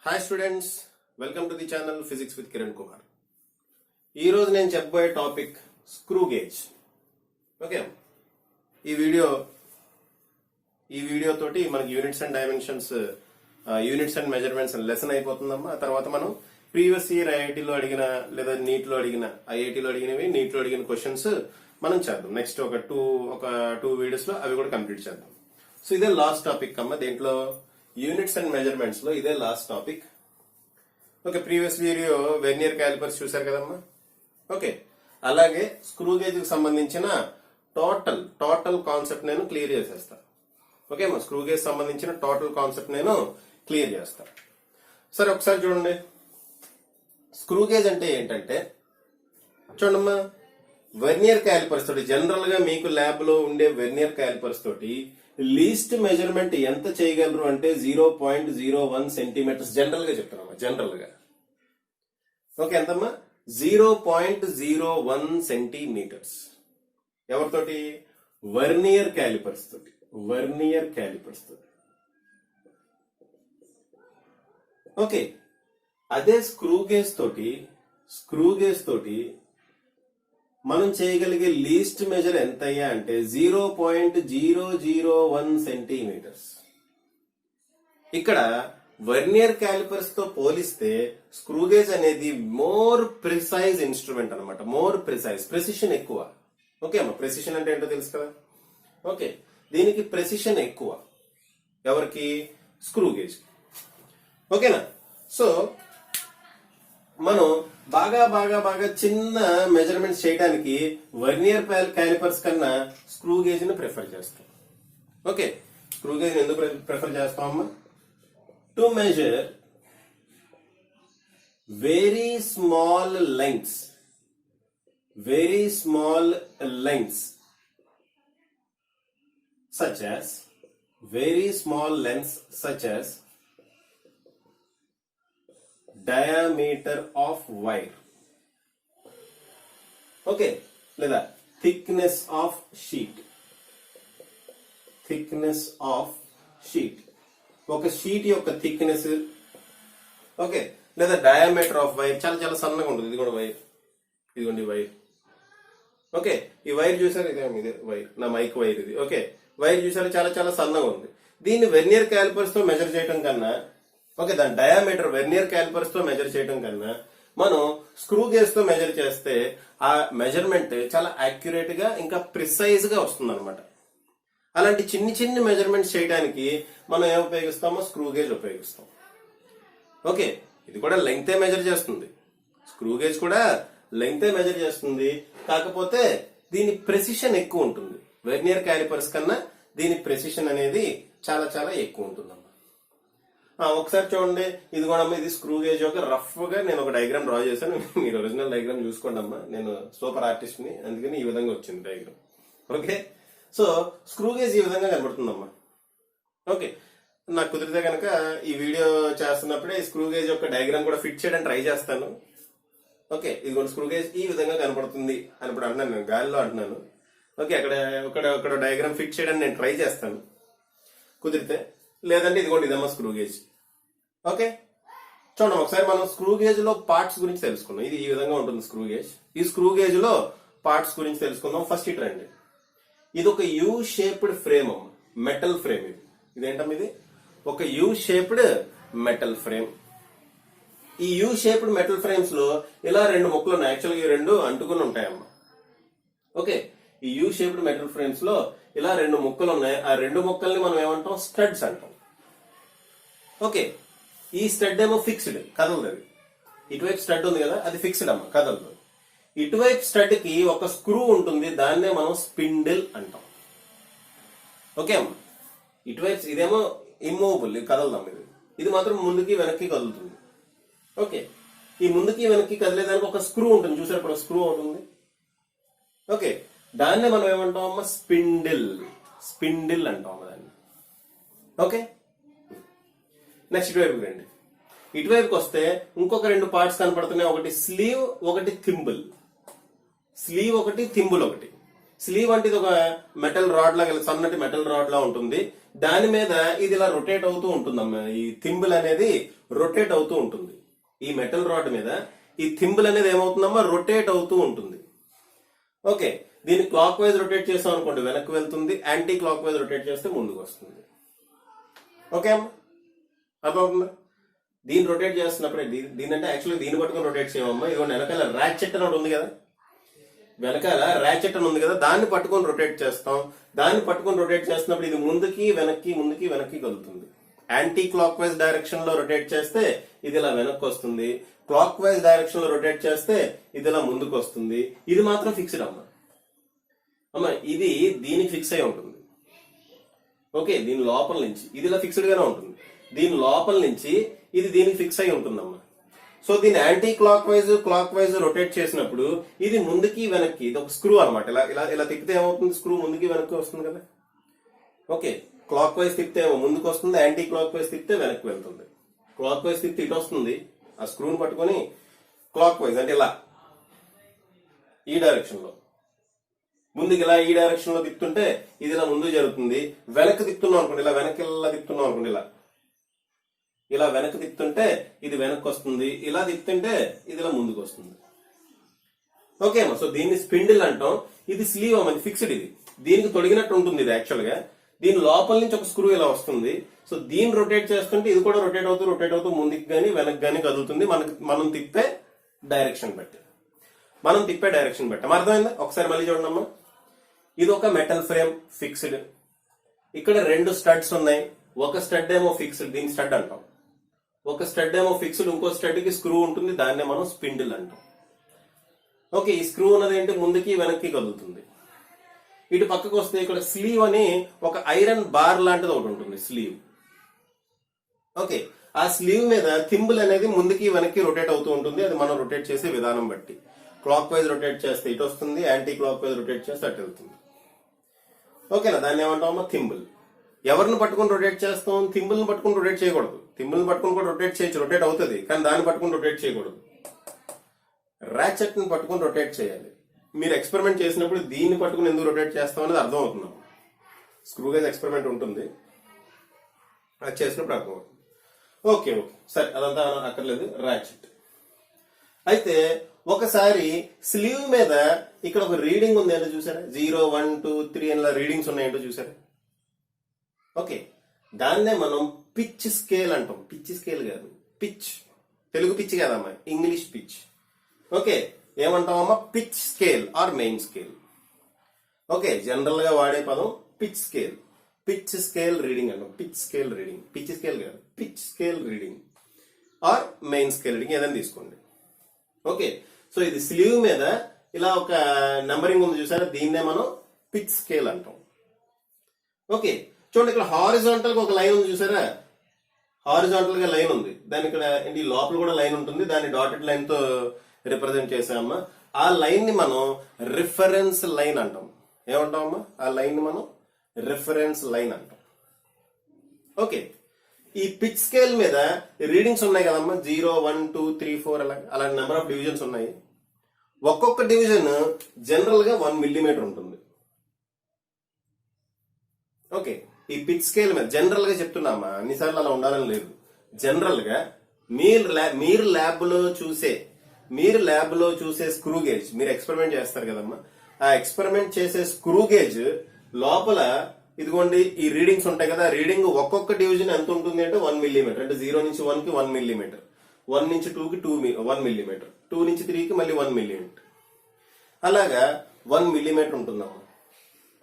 Hi students, welcome to the channel physics with Kiran Kumar. ఈ రోజు నేను చెప్పబోయే టాపిక్ స్క్రూ గేజ్. ఓకే, ఈ వీడియో తోటి మనకి units and dimensions, units and measurements lesson అయిపోతుందమ్మా. ఆ తర్వాత మనం ప్రీవియస్ ఇయర్ ఐఐటీలో అడిగిన లేదా నీట్లో అడిగిన, ఐఐటీలో అడిగినవి, నీట్లో అడిగిన క్వశ్చన్స్ మనం చేద్దాం. నెక్స్ట్ ఒక టూ వీడియోస్ లో అవి కూడా కంప్లీట్ చేద్దాం. సో ఇదే లాస్ట్ టాపిక్ అమ్మా. దీంట్లో యూనిట్స్ అండ్ మెజర్మెంట్స్ లో ఇదే last topic. Okay, previous video vernier callipers చూసారు కదమ్మా. ఓకే, అలాగే స్క్రూ గేజ్ కి సంబంధించిన టోటల్ కాన్సెప్ట్ నేను క్లియర్ చేసేస్తా. ఓకే అమ్మా, స్క్రూ గేజ్ సంబంధించిన టోటల్ కాన్సెప్ట్ నేను క్లియర్ చేస్తా. సరే, ఒకసారి చూడండి. స్క్రూ గేజ్ అంటే ఏంటంటే, చూడమ్మా, వెర్నియర్ క్యాలిపర్స్ తోటి, జనరల్ గా మీకు ల్యాబ్ లో ఉండే వెర్నియర్ క్యాలిపర్స్ తోటి లీస్ట్ మెజర్మెంట్ ఎంత చేయగలరు అంటే 0.01 సెంటీమీటర్స్. జనరల్ గా చెప్తున్నామా, జనరల్ గా. ఓకే, ఎంతమ్మా? 0.01 సెంటీమీటర్స్. ఎవరితోటి? వెర్నియర్ క్యాలిపర్స్ తోటి. ఓకే, అదే స్క్రూ గేజ్ తోటి మనం చేయగలిగే లీస్ట్ మెజర్ ఎంత అయ్యా అంటే 0.001 సెంటీమీటర్స్. ఇక్కడ వెర్నియర్ క్యాలిపర్స్ తో పోలిస్తే స్క్రూ గేజ్ అనేది మోర్ ప్రిసైజ్ ఇన్స్ట్రుమెంట్ అనమాట. మోర్ ప్రెసిషన్ ఎక్కువ. ఓకే అమ్మా, ప్రెసిషన్ అంటే ఏంటో తెలుసు కదా. ఓకే, దీనికి ప్రెసిషన్ ఎక్కువ. ఎవరికి? Screw gauge. ఓకేనా? సో మనం బాగా చిన్న మెజర్మెంట్స్ చేయడానికి వెర్నియర్ క్యాలిపర్స్ కన్నా స్క్రూ గేజ్ ని ప్రిఫర్ చేస్తాం. ఓకే, స్క్రూ గేజ్ ఎందుకు ప్రిఫర్ చేస్తామమ్మా? To measure very small lengths such as diameter of wire. Okay, లేదా థిక్నెస్ ఆఫ్ షీట్. ఒక షీట్ యొక్క థిక్నెస్. ఓకే, లేదా డయామీటర్ ఆఫ్ వైర్. చాలా సన్నగా ఉంటుంది. ఇది కూడా వైర్. ఇదిగోండి వైర్. ఓకే, ఈ వైర్ చూసారు? ఇదే వైర్, నా మైక్ వైర్ ఇది. ఓకే, వైర్ చూసారు? చాలా సన్నగా ఉంది. దీన్ని వెర్నియర్ క్యాలిపర్స్ తో మెజర్ చేయడం కన్నా, ఓకే, దాని డయామీటర్ వెర్నియర్ క్యాలిపర్స్ తో మెజర్ చేయడం కన్నా మనం స్క్రూ గేజ్ తో మెజర్ చేస్తే ఆ మెజర్మెంట్ చాలా యాక్యురేట్ గా ఇంకా ప్రిసైజ్ గా వస్తుంది అనమాట. అలాంటి చిన్ని మెజర్మెంట్స్ చేయడానికి మనం ఏం ఉపయోగిస్తామో స్క్రూ గేజ్ ఉపయోగిస్తాం. ఓకే, ఇది కూడా లెంగ్తే మెజర్ చేస్తుంది. స్క్రూ గేజ్ కూడా లెంగ్తే మెజర్ చేస్తుంది. కాకపోతే దీని ప్రెసిషన్ ఎక్కువ ఉంటుంది. వెర్నియర్ క్యాలిపర్స్ కన్నా దీని ప్రెసిషన్ అనేది చాలా ఎక్కువ ఉంటుందమ్మా. ఒకసారి చూడండి, ఇది కూడా ఇది స్క్రూ గేజ్ ఒక రఫ్ గా నేను ఒక డయాగ్రామ్ డ్రా చేశాను. మీరు ఒరిజినల్ డయాగ్రామ్ చూసుకోండి అమ్మా. నేను సూపర్ ఆర్టిస్ట్ ని, అందుకని ఈ విధంగా వచ్చింది diagram. Okay, so screw gauge ఈ విధంగా కనబడుతుందమ్మా. ఓకే, నాకు కుదిరితే కనుక ఈ వీడియో చేస్తున్నప్పుడే స్క్రూ గేజ్ యొక్క డయాగ్రామ్ కూడా ఫిట్ చేయడానికి ట్రై చేస్తాను. ఓకే, ఇది కూడా స్క్రూ గేజ్ ఈ విధంగా కనబడుతుంది అని ఇప్పుడు అంటున్నాను, నేను గాలిలో అంటున్నాను. ఓకే, అక్కడ డయాగ్రామ్ ఫిట్ చేయడానికి నేను ట్రై చేస్తాను కుదిరితే. లేదంటే ఇదిగోండి, ఇదమ్మా స్క్రూ గేజ్. ఓకే, చూడండి ఒకసారి మనం స్క్రూ గేజ్ లో పార్ట్స్ గురించి తెలుసుకుందాం. ఇది ఈ విధంగా ఉంటుంది స్క్రూ గేజ్. ఈ స్క్రూ గేజ్ లో పార్ట్స్ గురించి తెలుసుకుందాం. ఫస్ట్ ఇటు రండి. ఇది ఒక యూ షేప్డ్ ఫ్రేమ్ అమ్మ, మెటల్ ఫ్రేమ్. ఇదేంటమ్మా? ఇది ఒక యూ షేప్డ్ మెటల్ ఫ్రేమ్. ఈ యూ షేప్డ్ మెటల్ ఫ్రేమ్స్ లో ఇలా రెండు ముక్కలు ఉన్నాయి. యాక్చువల్గా ఈ రెండు అంటుకుని ఉంటాయమ్మా. ఓకే, ఈ యూ షేప్డ్ మెటల్ ఫ్రేమ్స్ లో ఇలా రెండు ముక్కలు ఉన్నాయి. ఆ రెండు ముక్కల్ని మనం ఏమంటాం? స్టడ్స్ అంటాం. ఓకే, ఈ స్టడ్ ఏమో ఫిక్స్డ్, కదలదు. అది ఇటువైపు స్టడ్ ఉంది కదా, అది ఫిక్స్డ్ అమ్మ, కదలదు. ఇటువైపు స్టడ్ కి ఒక స్క్రూ ఉంటుంది, దాన్నే మనం స్పిండిల్ అంటాం. ఓకే అమ్మ, ఇటువైపు ఇదేమో ఇమ్మూవబుల్, ఇది కదలదాం. ఇది మాత్రం ముందుకి వెనక్కి కదులుతుంది. ఓకే, ఈ ముందుకి వెనక్కి కదిలేదానికి ఒక స్క్రూ ఉంటుంది. చూసారు, ఇప్పుడు స్క్రూ ఉంటుంది. ఓకే, దాన్నే మనం ఏమంటాం అమ్మ? స్పిండిల్ అంటాం దాన్ని. ఓకే, నెక్స్ట్ ఇటువైపు రండి. ఇటువైపుకి వస్తే ఇంకొక రెండు పార్ట్స్ కనపడుతున్నాయి. ఒకటి స్లీవ్, ఒకటి థింబుల్. స్లీవ్ ఒకటి, థింబుల్ ఒకటి. స్లీవ్ అంటే ఇది ఒక మెటల్ రాడ్ లాగా, సన్నటి మెటల్ రాడ్ లా ఉంటుంది. దాని మీద ఇది ఇలా రొటేట్ అవుతూ ఉంటుందమ్మా. ఈ థింబుల్ అనేది రొటేట్ అవుతూ ఉంటుంది. ఈ మెటల్ రాడ్ మీద ఈ థింబుల్ అనేది ఏమవుతుందమ్మా, రొటేట్ అవుతూ ఉంటుంది. ఓకే, దీన్ని క్లాక్ వైజ్ రొటేట్ చేస్తాం అనుకోండి వెనక్కి వెళ్తుంది, యాంటీ క్లాక్ వైజ్ రొటేట్ చేస్తే ముందుకు వస్తుంది. ఓకే అమ్మా, అర్థమవుతుందా? దీన్ని రొటేట్ చేస్తున్నప్పుడే దీని అంటే యాక్చువల్గా దీన్ని పట్టుకొని రొటేట్ చేయమమ్మా. ఇదిగోండి వెనకాల ర్యాచెట్ అని ఉంది కదా, వెనకాల ర్యాచెట్ అని ఉంది కదా, దాన్ని పట్టుకొని రొటేట్ చేస్తాం. దాన్ని పట్టుకొని రొటేట్ చేస్తున్నప్పుడు ఇది ముందుకి వెనక్కి కదులుతుంది. యాంటీ క్లాక్ వైజ్ డైరెక్షన్ లో రొటేట్ చేస్తే ఇది ఇలా వెనక్కి వస్తుంది, క్లాక్ వైజ్ డైరెక్షన్ లో రొటేట్ చేస్తే ఇది ఇలా ముందుకు వస్తుంది. ఇది మాత్రం ఫిక్స్డ్ అమ్మా, ఇది దీనికి ఫిక్స్ అయి ఉంటుంది. ఓకే, దీని లోపల నుంచి ఇది ఇలా ఫిక్స్డ్ గానే ఉంటుంది, దీని లోపల నుంచి ఇది దీనికి ఫిక్స్ అయి ఉంటుందమ్మా. సో దీన్ని యాంటీ క్లాక్ వైజ్ రొటేట్ చేసినప్పుడు ఇది ముందుకి వెనక్కి, ఇది ఒక స్క్రూ అనమాట. ఇలా తిప్పితే ఏమవుతుంది, స్క్రూ ముందుకి వెనక్కి వస్తుంది కదా. ఓకే, క్లాక్ వైజ్ తిప్పితే ఏమో ముందుకు వస్తుంది, యాంటీ క్లాక్ వైజ్ తిప్పితే వెనక్కి వెళ్తుంది. క్లాక్ వైజ్ తిప్పితే ఇటు వస్తుంది, ఆ స్క్రూని పట్టుకొని క్లాక్ వైజ్ అంటే ఇలా ఈ డైరెక్షన్ లో ముందుకు ఇలా ఈ డైరెక్షన్ లో తిప్పుతుంటే ఇది ఇలా ముందుకు జరుగుతుంది. వెనక్కి తిప్పుతున్నాం అనుకోండి, ఇలా వెనక్కి ఇలా తిప్పుతున్నాం అనుకోండి, ఇలా వెనక్కి తిప్పుతుంటే ఇది వెనక్కి వస్తుంది, ఇలా తిప్పుతుంటే ఇది ఇలా ముందుకు వస్తుంది. ఓకే అమ్మా, సో దీన్ని స్పిండిల్ అంటాం. ఇది స్లీవ్ అమ్మా, ఫిక్స్డ్. ఇది దీనికి తొడిగినట్టు ఉంటుంది. ఇది యాక్చువల్ గా దీని లోపల నుంచి ఒక స్క్రూ ఇలా వస్తుంది. సో దీన్ని రొటేట్ చేస్తుంటే ఇది కూడా రొటేట్ అవుతూ ముందుకు గానీ వెనక్కి గానీ కదులుతుంది. మనం తిప్పే డైరెక్షన్ బట్టి అర్థమైందా? ఒకసారి మళ్ళీ చూడండి అమ్మా. ఇది ఒక మెటల్ ఫ్రేమ్ ఫిక్స్డ్. ఇక్కడ 2 స్టడ్స్ ఉన్నాయి. ఒక స్టడ్ ఏమో ఫిక్స్డ్, దీని స్టడ్ అంటాం. ఒక స్టడ్ ఏమో ఫిక్స్డ్, ఇంకో స్టడ్ కి స్క్రూ ఉంటుంది, దాన్నే మనం స్పిండిల్ అంటాం. ఓకే, ఈ స్క్రూ ఉన్నది ఏంటి, ముందుకి వెనక్కి కదులుతుంది. ఇటు పక్కకు వస్తే ఇక్కడ స్లీవ్ అని ఒక ఐరన్ బార్ లాంటిది ఒకటి ఉంటుంది, స్లీవ్. ఓకే, ఆ స్లీవ్ మీద థింబుల్ అనేది ముందుకి వెనక్కి రొటేట్ అవుతూ ఉంటుంది. అది మనం రొటేట్ చేసే విధానం బట్టి క్లాక్ వైజ్ రొటేట్ చేస్తే ఇటు వస్తుంది, యాంటీ క్లాక్ వైజ్ రొటేట్ చేస్తే అటు వెళ్తుంది. ఓకేనా, దాన్ని ఏమంటామమ్మా, థింబుల్. ఎవరిని పట్టుకుని రొటేట్ చేస్తాం, థింబుల్ ని పట్టుకుని రొటేట్ చేయకూడదు. థింబుల్ ని పట్టుకుని కూడా రొటేట్ చేయొచ్చు, రొటేట్ అవుతుంది, కానీ దాన్ని పట్టుకుని రొటేట్ చేయకూడదు. ర్యాచెట్ ని పట్టుకుని రొటేట్ చేయాలి. మీరు ఎక్స్పెరిమెంట్ చేసినప్పుడు దీన్ని పట్టుకుని ఎందుకు రొటేట్ చేస్తాం అనేది అర్థం అవుతున్నాం. స్క్రూ గేజ్ ఎక్స్పెరిమెంట్ ఉంటుంది, అది చేసినప్పుడు అర్థం అవుతుంది. ఓకే సరే, అదంతా అక్కర్లేదు. ర్యాచెట్ అయితే ఒకసారి స్లీవ్ మీద ఇక్కడ ఒక రీడింగ్ ఉంది ఏంటో చూసారా, 0, 1, 2, 3 అలా రీడింగ్స్ ఉన్నాయంటో చూసారా. ఓకే, దాన్నే మనం పిచ్ స్కేల్ అంటాం. పిచ్ స్కేల్ కాదు, పిచ్. తెలుగు పిచ్ కాదమ్మా, ఇంగ్లీష్ పిచ్. ఓకే, ఏమంటామమ్మా, pitch scale or main scale. Okay, general గా వాడే పదం pitch scale. Pitch scale reading అంటాం. Pitch scale reading, pitch scale కాదు, pitch scale reading or main scale reading ఏదైనా తీసుకోండి. ఓకే, సో ఇది స్లీవ్ మీద ఇలా ఒక నెంబరింగ్ ఉంది చూసారా, దీన్నే మనం పిచ్ స్కేల్ అంటాం. ఓకే, చూడండి ఇక్కడ హారిజాంటల్ గా ఒక లైన్ ఉంది చూసారా, హారిజాంటల్ గా లైన్ ఉంది. దాని ఇక్కడ ఈ లోపల కూడా లైన్ ఉంటుంది, దాన్ని డాటెడ్ లైన్ తో రిప్రజెంట్ చేసామమ్మా. ఆ లైన్ ని మనం రిఫరెన్స్ లైన్ అంటాం. ఏమంటామమ్మా, ఆ లైన్ ని మనం రిఫరెన్స్ లైన్ అంటాం. ఓకే, ఈ పిచ్ స్కేల్ మీద రీడింగ్స్ ఉన్నాయి కదమ్మా, 0, 1, 2, 3, 4 అలా నెంబర్ ఆఫ్ డివిజన్స్ ఉన్నాయి. ఒక్కొక్క డివిజన్ జనరల్ గా 1 మిల్లీమీటర్ ఉంటుంది. ఓకే, ఈ పిచ్ స్కేల్ మీద జనరల్ గా చెప్తున్నామా, అన్నిసార్లు అలా ఉండాలని లేదు. జనరల్ గా మీరు ల్యాబ్ లో చూసే స్క్రూ గేజ్, మీరు ఎక్స్పెరిమెంట్ చేస్తారు కదమ్మా, ఆ ఎక్స్పెరిమెంట్ చేసే స్క్రూ గేజ్ లోపల ఇదిగోండి ఈ రీడింగ్స్ ఉంటాయి కదా, రీడింగ్ ఒక్కొక్క డివిజన్ ఎంత ఉంటుంది అంటే 1 మిల్లీమీటర్. అంటే 0 నుంచి 1 కి 1 మిల్లీమీటర్, 1 నుంచి 2 కి 1 మిల్లీమీటర్, 2 నుంచి 3 కి మళ్ళీ 1 మిల్లీమీటర్, అలాగా 1 మిల్లీమీటర్ ఉంటుందమ్మా.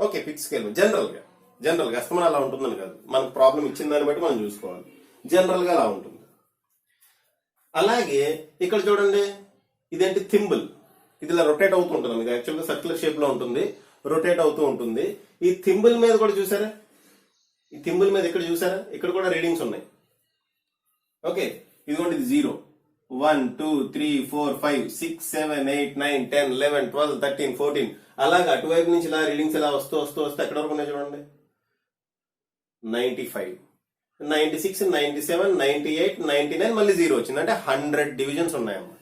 ఓకే, పిచ్ స్కేల్ జనరల్ గా అస్తమానం అలా ఉంటుందని కాదు, మనకు ప్రాబ్లం ఇచ్చిన దాన్ని బట్టి మనం చూసుకోవాలి. జనరల్ గా అలా ఉంటుంది. అలాగే ఇక్కడ చూడండి, ఇదేంటి, థింబుల్. ఇది ఇలా రొటేట్ అవుతూ ఉంటుంది. ఇది యాక్చువల్ గా సర్క్యులర్ షేప్ లో ఉంటుంది, రొటేట్ అవుతూ ఉంటుంది. ఈ థింబుల్ మీద కూడా చూసారా, ఈ థింబుల్ మీద ఇక్కడ చూసారా, ఇక్కడ కూడా రీడింగ్స్ ఉన్నాయి. ఓకే, ఇదిగోండి, ఇది 0, 1, 2, 3, 4, 5, 6, 7, 8, 9, 10, 11, 12, 13, 14 అలాగా అటువైపు నుంచి ఇలా రీడింగ్స్ ఇలా వస్తూ ఎక్కడ వరకు ఉన్నాయి చూడండి, 95, 96, 97, 98, 99 మళ్ళీ 0 వచ్చింది. అంటే 100 డివిజన్స్ ఉన్నాయమ్మా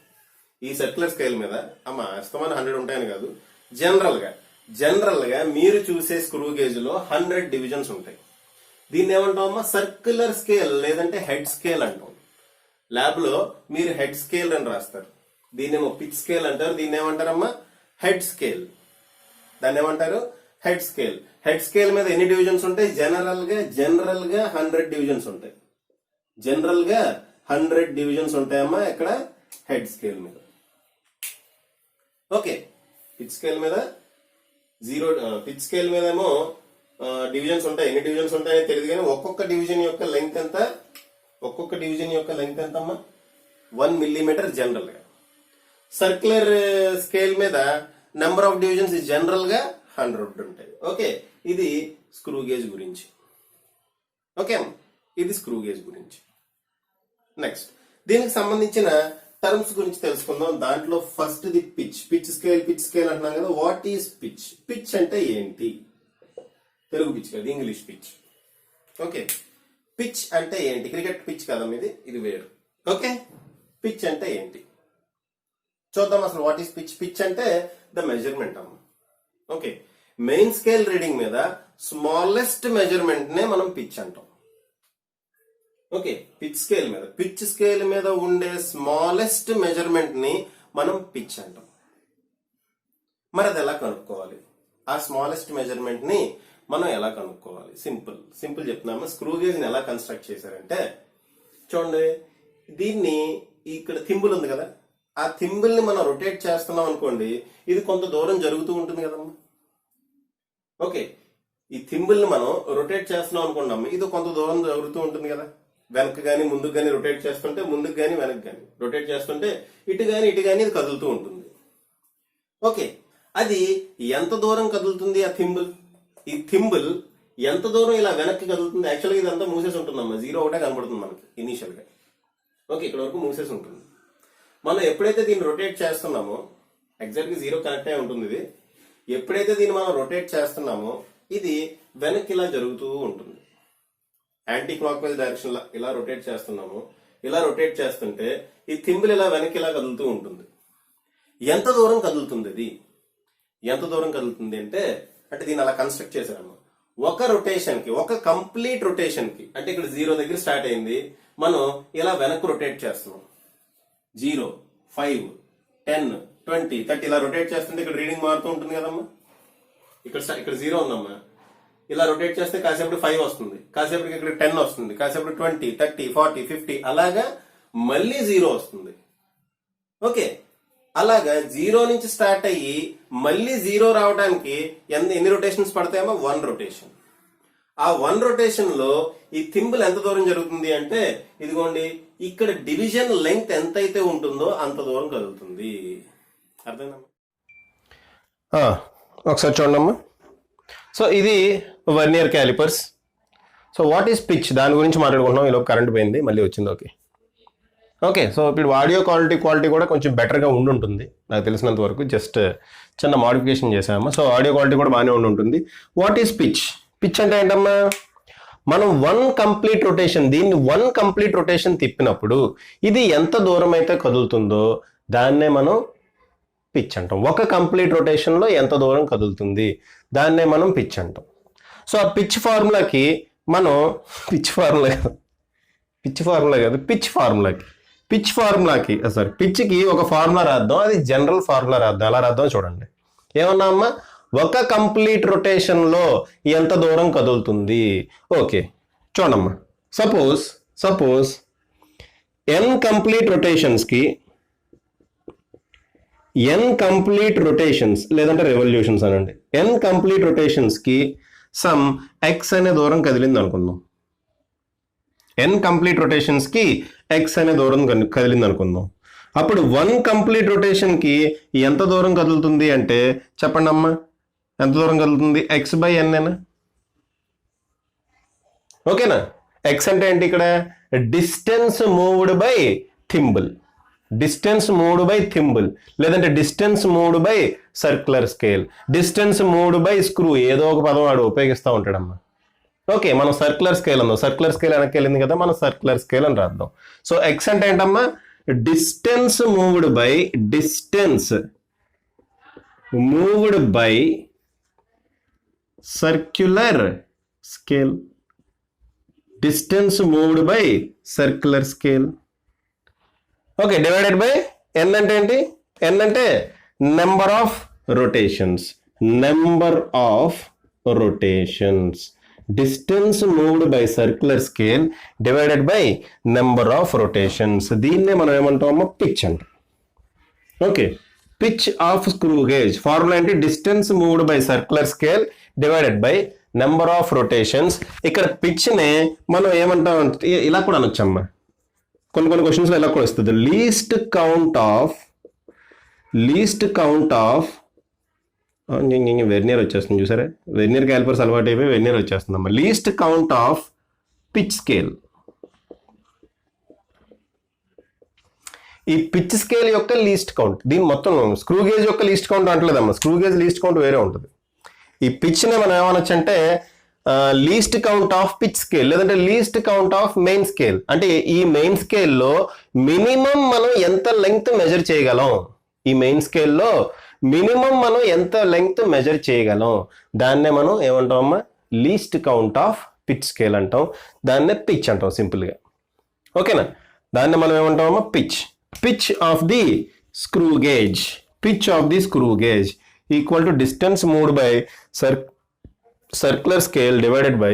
ఈ సర్క్యులర్ స్కేల్ మీద. అమ్మా అస్తమానం 100 ఉంటాయని కాదు, జనరల్ గా జనరల్ గా మీరు చూసే స్క్రూ గేజ్ లో 100 డివిజన్స్ ఉంటాయి. దీన్ని ఏమంటామమ్మా? సర్క్యులర్ స్కేల్ లేదంటే హెడ్ స్కేల్ అంటాం. ల్యాబ్ లో మీరు హెడ్ స్కేల్ అని రాస్తారు, దీన్నేమో పిచ్ స్కేల్ అంటారు, దీన్ని ఏమంటారమ్మా? Head scale. దాన్ని ఏమంటారు? Head scale. హెడ్ స్కేల్ మీద ఎన్ని డివిజన్స్ ఉంటాయి? జనరల్ గా 100 డివిజన్స్ ఉంటాయి. జనరల్ గా 100 డివిజన్స్ ఉంటాయమ్మా ఇక్కడ హెడ్ స్కేల్ మీద. ఓకే, పిచ్ స్కేల్ మీద పిచ్ స్కేల్ మీద ఏమో డివిజన్స్ ఉంటాయి. ఎన్ని డివిజన్స్ ఉంటాయని తెలియదు కానీ ఒక్కొక్క డివిజన్ యొక్క లెంగ్త్ ఎంత? ఒక్కొక్క డివిజన్ యొక్క లెంగ్త్ ఎంత అమ్మా? 1 మిల్లీమీటర్ జనరల్ గా. సర్క్యులర్ స్కేల్ మీద నెంబర్ ఆఫ్ డివిజన్స్ జనరల్ గా 100 ఉంటాయి. ఓకే, ఇది స్క్రూ గేజ్ గురించి. ఓకే, ఇది స్క్రూ గేజ్ గురించి. నెక్స్ట్ దీనికి సంబంధించిన టర్మ్స్ గురించి తెలుసుకుందాం. దాంట్లో ఫస్ట్ ది పిచ్ స్కేల్ అంటున్నాం కదా. What is pitch? పిచ్ అంటే ఏంటి? తెలుగు పిచ్ కాదు, ఇంగ్లీష్ పిచ్. ఓకే, పిచ్ అంటే ఏంటి? క్రికెట్ పిచ్ కదమ్మా, ఇది వేరు. ఓకే, పిచ్ అంటే ఏంటి చూద్దాం అసలు. What is pitch? పిచ్ అంటే ద మెజర్మెంట్ అమ్మ. ఓకే, మెయిన్ స్కేల్ రీడింగ్ మీద స్మాలెస్ట్ మెజర్మెంట్ నే మనం పిచ్ అంటాం. ఓకే, పిచ్ స్కేల్ మీద ఉండే స్మాలెస్ట్ మెజర్మెంట్ ని మనం పిచ్ అంటాం. మరి అది ఎలా కనుక్కోవాలి? ఆ స్మాలెస్ట్ మెజర్మెంట్ ని మనం ఎలా కనుక్కోవాలి? సింపుల్ చెప్తున్నాము. స్క్రూ గేజ్ ని ఎలా కన్స్ట్రక్ట్ చేశారంటే చూడండి, దీన్ని ఇక్కడ థింబుల్ ఉంది కదా, ఆ థింబుల్ ని మనం రొటేట్ చేస్తున్నాం అనుకోండి, ఇది కొంత దూరం జరుగుతూ ఉంటుంది కదమ్మా. ఓకే, ఈ థింబుల్ ని మనం రొటేట్ చేస్తున్నాం అనుకోండి, ఇది కొంత దూరం జరుగుతూ ఉంటుంది కదా. వెనక్కి గానీ ముందుకు గానీ రొటేట్ చేస్తుంటే, ముందుకు గానీ వెనక్కి గానీ రొటేట్ చేస్తుంటే ఇటు గానీ ఇది కదులుతూ ఉంటుంది. ఓకే, అది ఎంత దూరం కదులుతుంది? ఆ ఈ థింబుల్ ఎంత దూరం ఇలా వెనక్కి కదులుతుంది? యాక్చువల్గా ఇదంతా మూసేసి ఉంటుందమ్మా, 0 ఒకటే కనబడుతుంది మనకి ఇనీషియల్ గా. ఓకే, ఇక్కడ వరకు మూసేసి ఉంటుంది. మనం ఎప్పుడైతే దీన్ని రొటేట్ చేస్తున్నామో, ఎగ్జాక్ట్ గా 0 కనెక్ట్ అయి ఉంటుంది ఇది. ఎప్పుడైతే దీన్ని మనం రొటేట్ చేస్తున్నామో ఇది వెనక్కి ఇలా జరుగుతూ ఉంటుంది. యాంటీ క్లాక్ వైజ్ డైరెక్షన్ ఇలా రొటేట్ చేస్తున్నాము. ఇలా రొటేట్ చేస్తుంటే ఈ థింబుల్ ఇలా వెనక్కి ఇలా కదులుతూ ఉంటుంది. ఎంత దూరం కదులుతుంది ఇది? ఎంత దూరం కదులుతుంది అంటే దీన్ని అలా కన్స్ట్రక్ట్ చేశారమ్మా. ఒక రొటేషన్ కి, ఒక కంప్లీట్ రొటేషన్ కి, అంటే ఇక్కడ 0 దగ్గర స్టార్ట్ అయింది, మనం ఇలా వెనక్కి రొటేట్ చేస్తున్నాం. 0, 5, 10, 20, 30 ఇలా రొటేట్ చేస్తుంటే ఇక్కడ రీడింగ్ మారుతూ ఉంటుంది కదమ్మా. ఇక్కడ 0 ఉందమ్మా, ఇలా రొటేట్ చేస్తే కాసేపు 5 వస్తుంది, కాసేపటికి ఇక్కడ 10 వస్తుంది, కాసేపు 20, 30, 40, 50 అలాగా మళ్ళీ 0 వస్తుంది. ఓకే, అలాగా 0 నుంచి స్టార్ట్ అయ్యి మళ్ళీ 0 రావడానికి ఎన్ని రొటేషన్స్ పడతాయేమో? 1 రొటేషన్. ఆ 1 రొటేషన్ లో ఈ థింబుల్ ఎంత దూరం జరుగుతుంది అంటే ఇదిగోండి, ఇక్కడ డివిజన్ లెంగ్త్ ఎంత అయితే ఉంటుందో అంత దూరం కదులుతుంది. అర్థమైందమ్మా? ఒకసారి చూడమ్మా. సో ఇది vernier callipers. So what is pitch? దాని గురించి మాట్లాడుకుంటున్నాం. ఈలోపు కరెంట్ పోయింది, మళ్ళీ వచ్చింది. ఓకే, సో ఇప్పుడు ఆడియో క్వాలిటీ కూడా కొంచెం బెటర్గా ఉండుంటుంది నాకు తెలిసినంత వరకు. జస్ట్ చిన్న మోడిఫికేషన్ చేసామా. సో ఆడియో క్వాలిటీ కూడా బాగానే ఉండుంటుంది. What is pitch? పిచ్ అంటే ఏంటమ్మా? మనం 1 కంప్లీట్ రొటేషన్, దీన్ని 1 కంప్లీట్ రొటేషన్ తిప్పినప్పుడు ఇది ఎంత దూరం అయితే కదులుతుందో దాన్నే మనం పిచ్ అంటాం. ఒక కంప్లీట్ రొటేషన్లో ఎంత దూరం కదులుతుంది దాన్నే మనం పిచ్ అంటాం. సో ఆ పిచ్ ఫార్ములాకి మనం పిచ్కి ఒక ఫార్ములా రాద్దాం. అది జనరల్ ఫార్ములా రాద్దాం. ఎలా రాద్దాం చూడండి. ఏమన్నా అమ్మా? ఒక కంప్లీట్ రొటేషన్లో ఎంత దూరం కదులుతుంది. ఓకే, చూడమ్మా. సపోజ్ n కంప్లీట్ రొటేషన్స్ లేదంటే రెవల్యూషన్స్ అనండి. n కంప్లీట్ రొటేషన్స్కి సమ్ x అనే దూరం కదిలింది అనుకుందాం. n కంప్లీట్ రొటేషన్స్కి x అనే దూరం కదిలింది అనుకుందాం. అప్పుడు 1 కంప్లీట్ రొటేషన్కి ఎంత దూరం కదులుతుంది అంటే చెప్పండి అమ్మా, ఎంత దూరం కదులుతుంది? x/n ఏనా? ఓకేనా? x అంటే ఏంటి ఇక్కడ? డిస్టెన్స్ మూవ్డ్ బై థింబుల్, లేదంటే distance moved by circular scale, distance moved by screw, ఏదో ఒక పదం వాడు ఉపయోగిస్తూ ఉంటాడమ్మా. ఓకే, మనం సర్క్యులర్ స్కేల్ అందాం. సర్క్యులర్ స్కేల్ వెనక్కి వెళ్ళింది కదా, మనం సర్క్యులర్ స్కేల్ అని రాద్దాం. సో x అంటే ఏంటమ్మా? Distance moved by circular scale, distance moved by circular scale. Okay, divided by n అంటే ఏంటి? ఎన్ అంటే number of rotations, number of rotations, distance moved by circular scale divided by number of rotations. దీన్నే మనం ఏమంటామో pitch అంటాం. Okay, pitch of screw gauge formula ఏంటి? Distance moved by circular scale divided by number of rotations. ఇక్కడ pitch నే మనం ఏమంటాం అంటే ఇలా కూడా అనొచ్చమ్మా, కొన్ని క్వశ్చన్స్ లో ఇలా కూడా వస్తుంది. లీస్ట్ కౌంట్ ఆఫ్ వెర్నియర్ వచ్చేస్తుంది చూసారా, వెర్నియర్ క్యాలిపర్స్ అలవాటు అయిపోయి వెర్నియర్ వచ్చేస్తుందమ్మా. Least count of pitch scale. ఈ పిచ్ స్కేల్ యొక్క లీస్ట్ కౌంట్, దీని మొత్తం స్క్రూ గేజ్ యొక్క లీస్ట్ కౌంట్ అంటలేదమ్మా, స్క్రూ గేజ్ లీస్ట్ కౌంట్ వేరే ఉంటుంది. ఈ పిచ్ ని మనం ఏమనొచ్చు అంటే least count of pitch scale, లేదంటే least count of main scale. అంటే ఈ మెయిన్ స్కేల్లో మినిమం మనం ఎంత లెంగ్త్ మెజర్ చేయగలం, ఈ మెయిన్ స్కేల్లో మినిమం మనం ఎంత లెంగ్త్ మెజర్ చేయగలం, దాన్నే మనం ఏమంటామమ్మా? Least count of pitch scale అంటాం. దాన్నే పిచ్ అంటాం సింపుల్గా. ఓకేనా, దాన్ని మనం ఏమంటామమ్మా? Pitch. Pitch of the screw gauge, pitch of the screw gauge equal to distance moved by circular scale divided by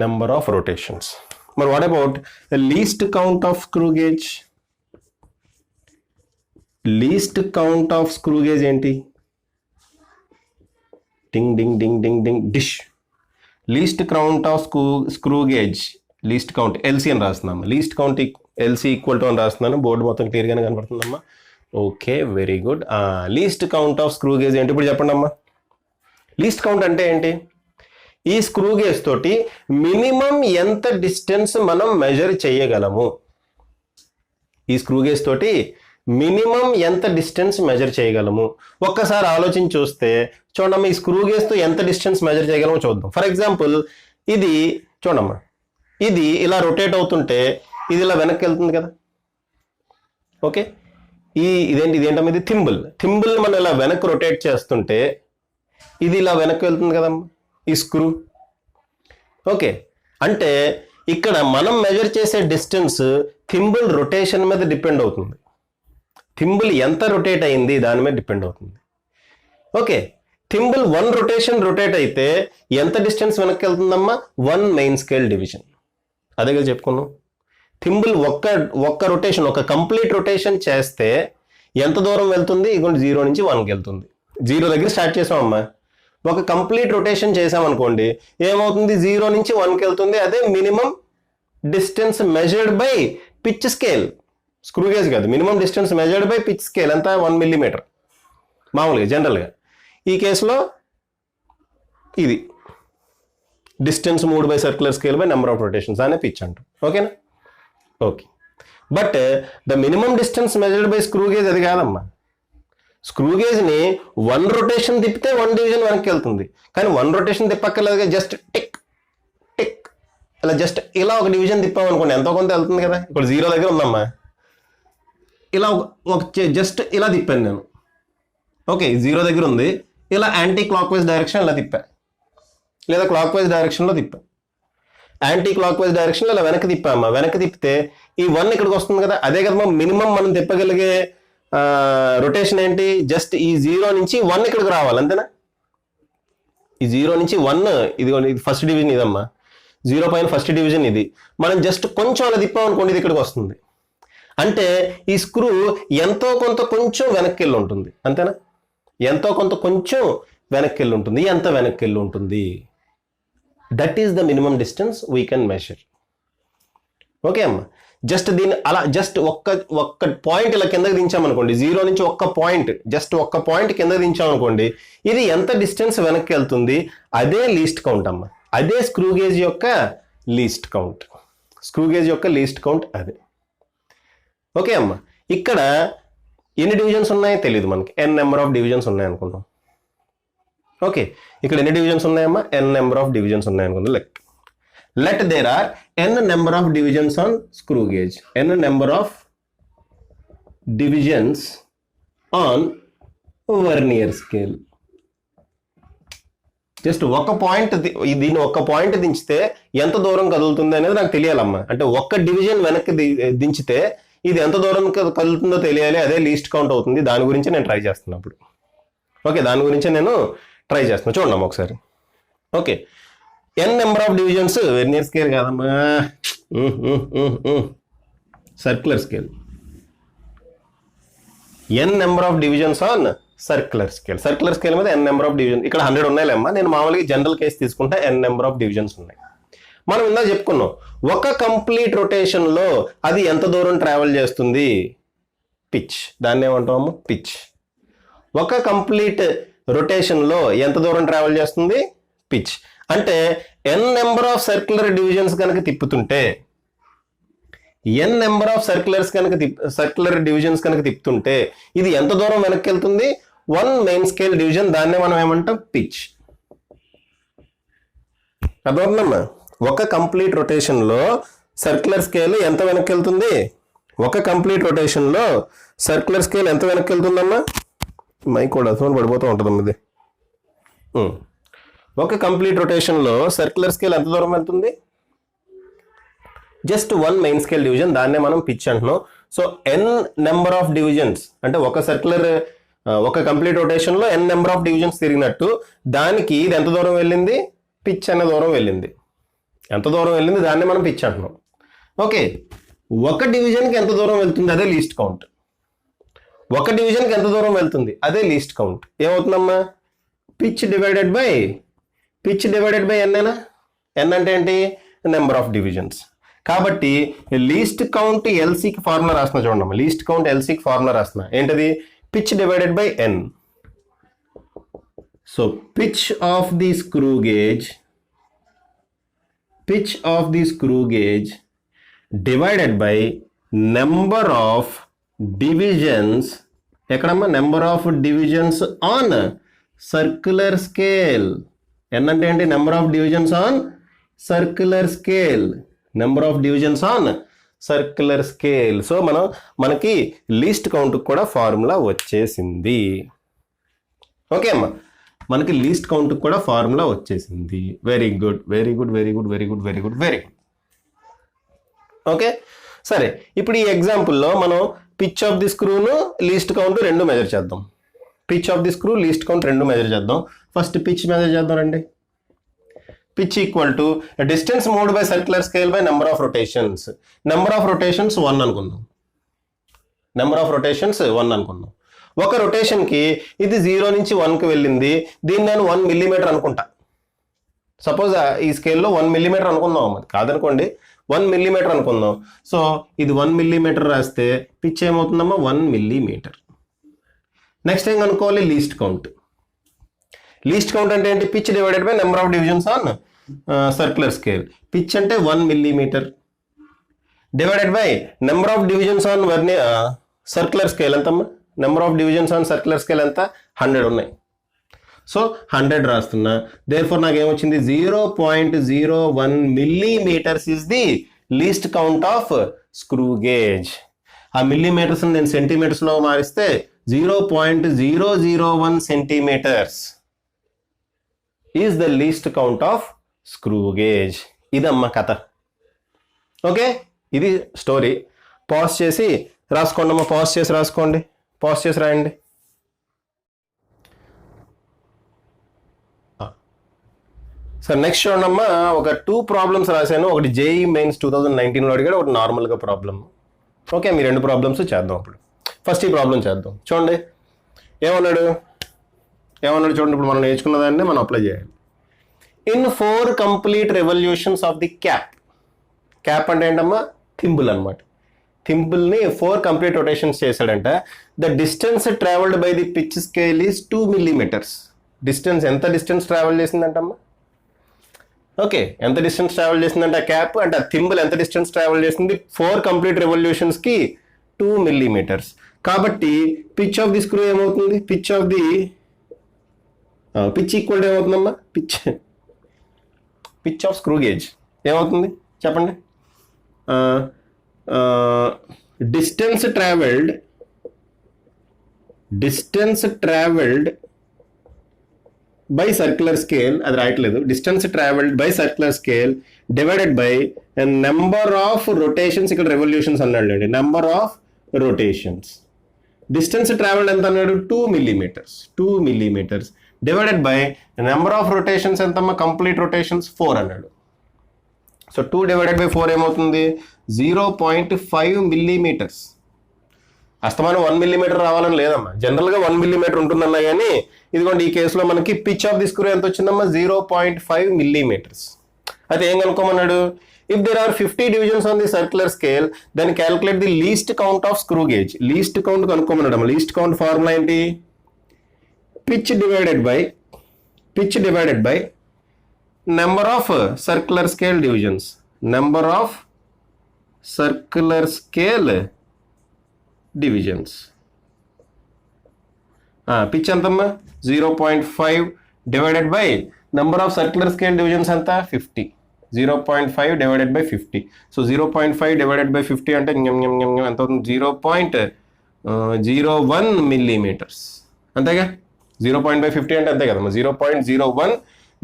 number of rotations. But what about the least count of screw gauge? Least count of screw gauge enti? Ding ding ding ding ding dish. Least count of screw gauge, least count LC అని రాస్తున్నాము. least count LC equal to అని రాస్తున్నాను. Board మొత్తం clear గానే కనబడుతుందమ్మా. Okay, very good. Least count of screw gauge ఏంటి ఇప్పుడు చెప్పండి అమ్మా. లీస్ట్ కౌంట్ అంటే ఏంటి? ఈ స్క్రూ గేజ్ తోటి మినిమం ఎంత డిస్టెన్స్ మనం మెజర్ చేయగలము, ఈ స్క్రూ గేజ్ తోటి మినిమం ఎంత డిస్టెన్స్ మెజర్ చేయగలము. ఒక్కసారి ఆలోచించి చూస్తే చూడమ్మా, ఈ స్క్రూ గేజ్తో ఎంత డిస్టెన్స్ మెజర్ చేయగలమో చూద్దాం. ఫర్ ఎగ్జాంపుల్ ఇది చూడమ్మా, ఇది ఇలా రొటేట్ అవుతుంటే ఇది ఇలా వెనక్కి వెళ్తుంది కదా. ఓకే, ఇదేంటమ్మా? ఇది థింబుల్ మనం ఇలా వెనక్కి రొటేట్ చేస్తుంటే ఇది ఇలా వెనక్కి వెళ్తుంది కదమ్మా ఈ స్క్రూ. ఓకే, అంటే ఇక్కడ మనం మెజర్ చేసే డిస్టెన్స్ థింబుల్ రొటేషన్ మీద డిపెండ్ అవుతుంది. థింబుల్ ఎంత రొటేట్ అయింది దాని మీద డిపెండ్ అవుతుంది. ఓకే, థింబుల్ 1 రొటేషన్ రొటేట్ అయితే ఎంత డిస్టెన్స్ వెనక్కి వెళ్తుందమ్మా? 1 మెయిన్ స్కేల్ డివిజన్. అదే కదా చెప్పుకున్నాం. థింబుల్ ఒక్క రొటేషన్, ఒక కంప్లీట్ రొటేషన్ చేస్తే ఎంత దూరం వెళ్తుంది? ఇదిగోండి 0 నుంచి 1కి వెళ్తుంది. 0 దగ్గర స్టార్ట్ చేసామమ్మా, ఒక కంప్లీట్ రొటేషన్ చేసామనుకోండి ఏమవుతుంది? 0 నుంచి 1కి వెళ్తుంది. అదే minimum distance measured by pitch scale. Screw gauge కాదు, minimum distance measured by pitch scale ఎంత? 1 మిల్లీమీటర్ మామూలుగా జనరల్గా. ఈ కేసులో ఇది distance moved by circular scale by number of rotations అనే పిచ్ అంటాం. ఓకేనా? Okay, but the minimum distance measured by screw gauge అది కాదమ్మా. స్క్రూ గేజ్ని 1 రొటేషన్ తిప్పితే 1 డివిజన్ వెనక్కి వెళ్తుంది. కానీ 1 రొటేషన్ తిప్పక్కర్లేదుగా, జస్ట్ టిక్ టిక్ ఇలా జస్ట్ ఇలా ఒక డివిజన్ తిప్పామనుకోండి ఎంతో కొంత వెళ్తుంది కదా. ఇప్పుడు 0 దగ్గర ఉందమ్మా, ఇలా ఒక జస్ట్ ఇలా తిప్పాను నేను. ఓకే, 0 దగ్గర ఉంది, ఇలా యాంటీ క్లాక్ వైజ్ డైరెక్షన్ ఇలా తిప్పా, లేదా క్లాక్ వైజ్ డైరెక్షన్లో తిప్పా. యాంటీ క్లాక్ వైజ్ డైరెక్షన్లో ఇలా వెనక్కి తిప్పామా, వెనక్కి తిప్పితే ఈ 1 ఇక్కడికి వస్తుంది కదా. అదే కదా మినిమం మనం తిప్పగలిగే రొటేషన్ ఏంటి? జస్ట్ ఈ 0 నుంచి 1 ఇక్కడికి రావాలి అంతేనా. ఈ 0 నుంచి 1 ఇది ఫస్ట్ డివిజన్ ఇదమ్మా, 0 పైన ఫస్ట్ డివిజన్ ఇది. మనం జస్ట్ కొంచెం అలా తిప్పామనుకోండి ఇది ఇక్కడికి వస్తుంది. అంటే ఈ స్క్రూ ఎంతో కొంత కొంచెం వెనక్కి వెళ్ళి ఉంటుంది అంతేనా. ఎంతో కొంత కొంచెం వెనక్కి వెళ్ళి ఉంటుంది. ఎంత వెనక్కి వెళ్ళి ఉంటుంది? That is the minimum distance we can measure. Okay అమ్మా, జస్ట్ దీన్ని అలా జస్ట్ ఒక్క పాయింట్ ఇలా కిందకి దించామనుకోండి, 0 నుంచి జస్ట్ ఒక్క పాయింట్ కిందకి దించామనుకోండి, ఇది ఎంత డిస్టెన్స్ వెనక్కి వెళ్తుంది? అదే లీస్ట్ కౌంట్ అమ్మ, అదే స్క్రూ గేజ్ యొక్క లీస్ట్ కౌంట్. స్క్రూ గేజ్ యొక్క లీస్ట్ కౌంట్ అదే. ఓకే అమ్మ, ఇక్కడ ఎన్ని డివిజన్స్ ఉన్నాయో తెలియదు మనకి, n నెంబర్ ఆఫ్ డివిజన్స్ ఉన్నాయి అనుకుంటాం. ఓకే, ఇక్కడ ఎన్ని డివిజన్స్ ఉన్నాయమ్మా? n నెంబర్ ఆఫ్ డివిజన్స్ ఉన్నాయి అనుకుందాం. Let there are n number of divisions on screw gauge, n number of divisions on vernier scale. Just ఒక పాయింట్, దీన్ని ఒక పాయింట్ దించితే ఎంత దూరం కదులుతుంది అనేది నాకు తెలియాలమ్మా. అంటే ఒక్క డివిజన్ వెనక్కి దించితే ఇది ఎంత దూరం కదులుతుందో తెలియాలి, అదే లీస్ట్ కౌంట్ అవుతుంది. దాని గురించి నేను ట్రై చేస్తున్నాను ఇప్పుడు. ఓకే, దాని గురించి నేను ట్రై చేస్తున్నాను, చూడమ్మా ఒకసారి. Okay, n number of divisions, vernier scale కాదమ్మా, circular scale. n number of divisions on circular scale. Circular scale మీద n నెంబర్ ఆఫ్ డివిజన్. ఇక్కడ 100 ఉన్నాయిలేమ్మా, నేను మామూలుగా జనరల్ కేసు తీసుకుంటే n నెంబర్ ఆఫ్ డివిజన్స్ ఉన్నాయి. మనం ఇందా చెప్పుకున్నాం, ఒక కంప్లీట్ రొటేషన్ లో అది ఎంత దూరం ట్రావెల్ చేస్తుంది, పిచ్. దాన్ని ఏమంటాము, పిచ్. ఒక కంప్లీట్ రొటేషన్ లో ఎంత దూరం ట్రావెల్ చేస్తుంది, పిచ్. అంటే n number of circular divisions కనుక తిప్పుతుంటే, n number of circular divisions కనుక తిప్పుతుంటే ఇది ఎంత దూరం వెనక్కి వెళ్తుంది, 1 మెయిన్ స్కేల్ డివిజన్. దాన్నే మనం ఏమంటాం, పిచ్. అర్థమవుతుందమ్మా? ఒక కంప్లీట్ రొటేషన్ లో సర్క్యులర్ స్కేల్ ఎంత వెనక్కి వెళ్తుంది, ఒక కంప్లీట్ రొటేషన్ లో సర్క్యులర్ స్కేల్ ఎంత వెనక్కి వెళ్తుందమ్మా? మైక్ కూడా పడిపోతూ ఉంటుందమ్మా ఇది. ఒక కంప్లీట్ రొటేషన్ లో సర్క్యులర్ స్కేల్ ఎంత దూరం వెళ్తుంది, జస్ట్ 1 మెయిన్ స్కేల్ డివిజన్. దాన్నే మనం పిచ్ అంటున్నాం. So n number of divisions అంటే ఒక కంప్లీట్ రొటేషన్ లో n నెంబర్ ఆఫ్ డివిజన్స్ తిరిగినట్టు దానికి ఇది ఎంత దూరం వెళ్ళింది, పిచ్ అనే దూరం వెళ్ళింది. ఎంత దూరం వెళ్ళింది దాన్నే మనం పిచ్ అంటున్నాం. ఓకే, ఒక డివిజన్కి ఎంత దూరం వెళ్తుంది, అదే లీస్ట్ కౌంట్. ఒక డివిజన్కి ఎంత దూరం వెళ్తుంది, అదే లీస్ట్ కౌంట్. ఏమవుతుందమ్మా, పిచ్ డివైడెడ్ బై n ఏనా? n అంటే ఏంటి, నెంబర్ ఆఫ్ డివిజన్స్. కాబట్టి లీస్ట్ కౌంట్ ఎల్సీకి ఫార్ములా రాస్తున్నా చూడండి. లీస్ట్ కౌంట్ ఎల్సీకి ఫార్ములా రాస్తున్నా, ఏంటది, pitch divided by n. So pitch of the screw gauge divided by number of divisions. ఎక్కడమ్మా, number of divisions on circular scale. n అంటే ఏంటి, number of divisions on circular scale. Number of divisions on circular scale. So మనకి least count కూడా formula వచ్చేసింది. Okay అమ్మా, మనకి least count కూడా formula వచ్చేసింది. Very good, very good, very good, very good, very good, very good. Okay, సరే. ఇప్పుడు ఈ ఎగ్జాంపుల్లో మనం పిచ్ ఆఫ్ ది స్క్రూను లీస్ట్ కౌంట్ రెండు మెజర్ చేద్దాం. Pitch of the screw least count రెండు మెజర్ చేద్దాం. ఫస్ట్ పిచ్ మెజర్ చేద్దాం రండి. Pitch equal to distance moved by circular scale by number of rotations. Number of rotations 1 అనుకుందాం. Number of rotations 1 అనుకుందాం. ఒక రొటేషన్కి ఇది 0 నుంచి 1కి వెళ్ళింది. దీన్ని నేను 1 మిల్లీమీటర్ అనుకుంటా. సపోజ్ ఈ స్కేల్లో 1 మిల్లీమీటర్ అనుకుందాం, అది కాదనుకోండి, 1 మిల్లీమీటర్ అనుకుందాం. సో ఇది 1 మిల్లీమీటర్ రాస్తే పిచ్ ఏమవుతుందమ్మా, 1 మిల్లీమీటర్. నెక్స్ట్ ఏం కనుక్కోవాలి, లీస్ట్ కౌంట్. లీస్ట్ కౌంట్ అంటే ఏంటి, pitch divided by number of divisions on circular scale. Pitch అంటే 1 millimetre divided by number of divisions on circular scale ఎంతమ్మా, number of divisions on circular scale ఎంత, 100 ఉన్నాయి. So 100 రాస్తున్నా. Therefore నాకు ఏమొచ్చింది, 0.01 millimetres is the least count of screw gauge. ఆ millimetres నేను సెంటీమీటర్స్లో మారిస్తే 0.001 centimetres is the least count of screw gauge. ఇదమ్మా కథ. ఓకే, ఇది స్టోరీ. పాజ్ చేసి రాసుకోండి అమ్మా, పాజ్ చేసి రాసుకోండి, పాజ్ చేసి రాయండి. సార్ నెక్స్ట్ చూడమ్మా, ఒక 2 ప్రాబ్లమ్స్ రాశాను. ఒకటి జేఈ మెయిన్స్ 2019లో అడిగాడు, ఒకటి నార్మల్గా ప్రాబ్లమ్. ఓకే, మీ 2 ప్రాబ్లమ్స్ చేద్దాం. అప్పుడు ఫస్ట్ ఈ ప్రాబ్లం చేద్దాం. చూడండి ఏమన్నాడు చూడండి. ఇప్పుడు మనం నేర్చుకున్న దాన్ని మనం అప్లై చేయాలి. In 4 complete revolutions of the cap. Cap అంటే ఏంటమ్మా, థింబుల్ అనమాట. థింబుల్ని 4 కంప్లీట్ రొటేషన్స్ చేశాడంట. The distance travelled by the pitch scale is 2 millimetres. Distance ఎంత డిస్టెన్స్ ట్రావెల్ చేసిందంటమ్మా, ఓకే, ఎంత డిస్టెన్స్ ట్రావెల్ చేసిందంటే ఆ క్యాప్ అంటే ఆ థింబుల్ ఎంత డిస్టెన్స్ ట్రావెల్ చేసింది, 4 కంప్లీట్ రెవల్యూషన్స్కి 2 మిల్లీమీటర్స్. కాబట్టి పిచ్ ఆఫ్ ది స్క్రూ ఏమవుతుంది, పిచ్ ఈక్వల్ టు ఏమవుతుందమ్మా, పిచ్ ఆఫ్ స్క్రూ గేజ్ ఏమవుతుంది చెప్పండి. Distance travelled by circular scale, అది రాయట్లేదు, distance travelled by circular scale divided by number of rotations, ఇక్కడ రెవల్యూషన్స్ అన్నాడు అండి, number of rotations. Distance travelled ఎంత అన్నాడు, 2 millimeters divided by number of rotations ఎంతమ్మా, కంప్లీట్ రొటేషన్స్ 4 అన్నాడు. సో 2 డివైడెడ్ బై 4 ఏమవుతుంది, 0.5 millimeters. అస్తమానం 1 millimeter రావాలని లేదమ్మా, జనరల్గా 1 millimeter ఉంటుందన్నా కానీ ఇదిగోండి ఈ కేసులో మనకి పిచ్ ఆఫ్ ది స్క్రూ ఎంత వచ్చిందమ్మా, 0.5 millimeters. అయితే ఏం కనుక్కోమన్నాడు, if there are 50 divisions on the circular scale then calculate the least count of screw gauge. least count కనుక్కోమన్నాడు. least count formula ఏంటి, pitch divided by number of circular scale divisions, number of circular scale divisions. pitch ఎంతమ్మా, 0.5 divided by number of circular scale divisions ఎంత, 50. 0.5 divided by 50. So 0.5 divided by 50 అంటే ఎంత అవుతుంది, 0.01 millimeters. అంతేగా, 0.50 అంటే అంతే కదమ్మా, 0.01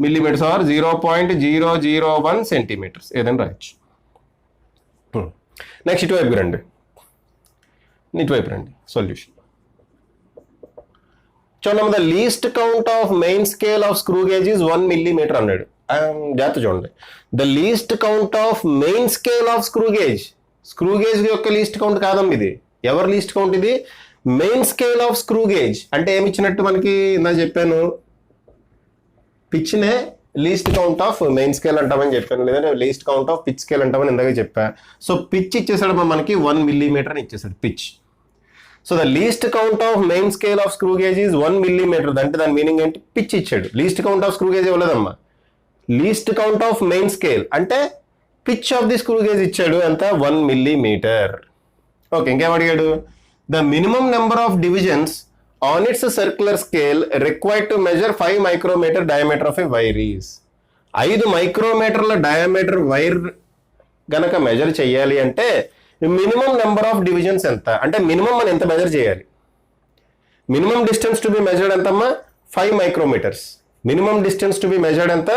millimeters ఆర్ 0.001 centimeters ఏదైనా రాయొచ్చు. నెక్స్ట్ ఇటువైపు రండి, సొల్యూషన్ చూడండి. The least count of main scale of screw gauge is 1 millimeter అన్నాడు. జాగ్రత్త చూడండి, the least count of main scale of screw gauge యొక్క లీస్ట్ కౌంట్ కాదమ్మా ఇది. ఎవరు లీస్ట్ కౌంట్ ఇది, main scale of screw gauge. అంటే ఏమి ఇచ్చినట్టు మనకి ఇందా చెప్పాను, పిచ్నే least count of main scale అంటామని చెప్పాను, లేదంటే least count of pitch scale అంటామని ఇందాక చెప్పా. సో పిచ్ ఇచ్చేసాడు మనకి 1 millimeter అని ఇచ్చేసాడు pitch. So the least count of main scale of screw gauge is 1 millimeter. అంటే దాని మీనింగ్ ఏంటి, పిచ్ ఇచ్చాడు. Least count of screw gauge ఇవ్వలేదమ్మా, least count of main scale అంటే pitch of the screw gauge ఇచ్చాడు ఎంత, 1 millimeter. ఓకే, ఇంకేం అడిగాడు, the minimum number of divisions on its circular scale required to measure 5 micrometer diameter of a wire is. 5 micrometerల diameter wire గనక measure చేయాలి అంటే minimum number of divisions ఎంత, అంటే మినిమం మనం ఎంత మెజర్ చేయాలి. Minimum distance to be measured ఎంతమ్మా, 5 micrometers. Minimum distance to be measured ఎంత,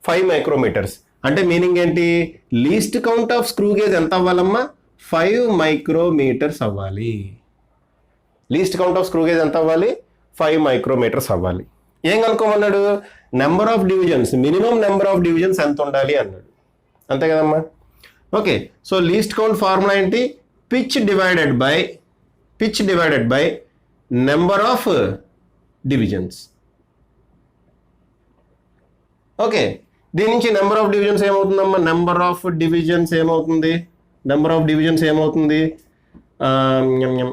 5 micrometers. అంటే మీనింగ్ ఏంటి, least count of screw gauge ఎంత అవ్వాలమ్మా, 5 micrometers అవ్వాలి. Least count of screw gauge ఎంత అవ్వాలి, 5 micrometers అవ్వాలి. ఏం కనుక్కోమన్నాడు, number of divisions, minimum number of divisions ఎంత ఉండాలి అన్నాడు, అంతే కదమ్మా. Okay, so least count formula ఏంటి, pitch divided by number of divisions. Okay, దీని నుంచి నెంబర్ ఆఫ్ డివిజన్స్ ఏమవుతుందమ్మా, నెంబర్ ఆఫ్ డివిజన్స్ ఏమవుతుంది,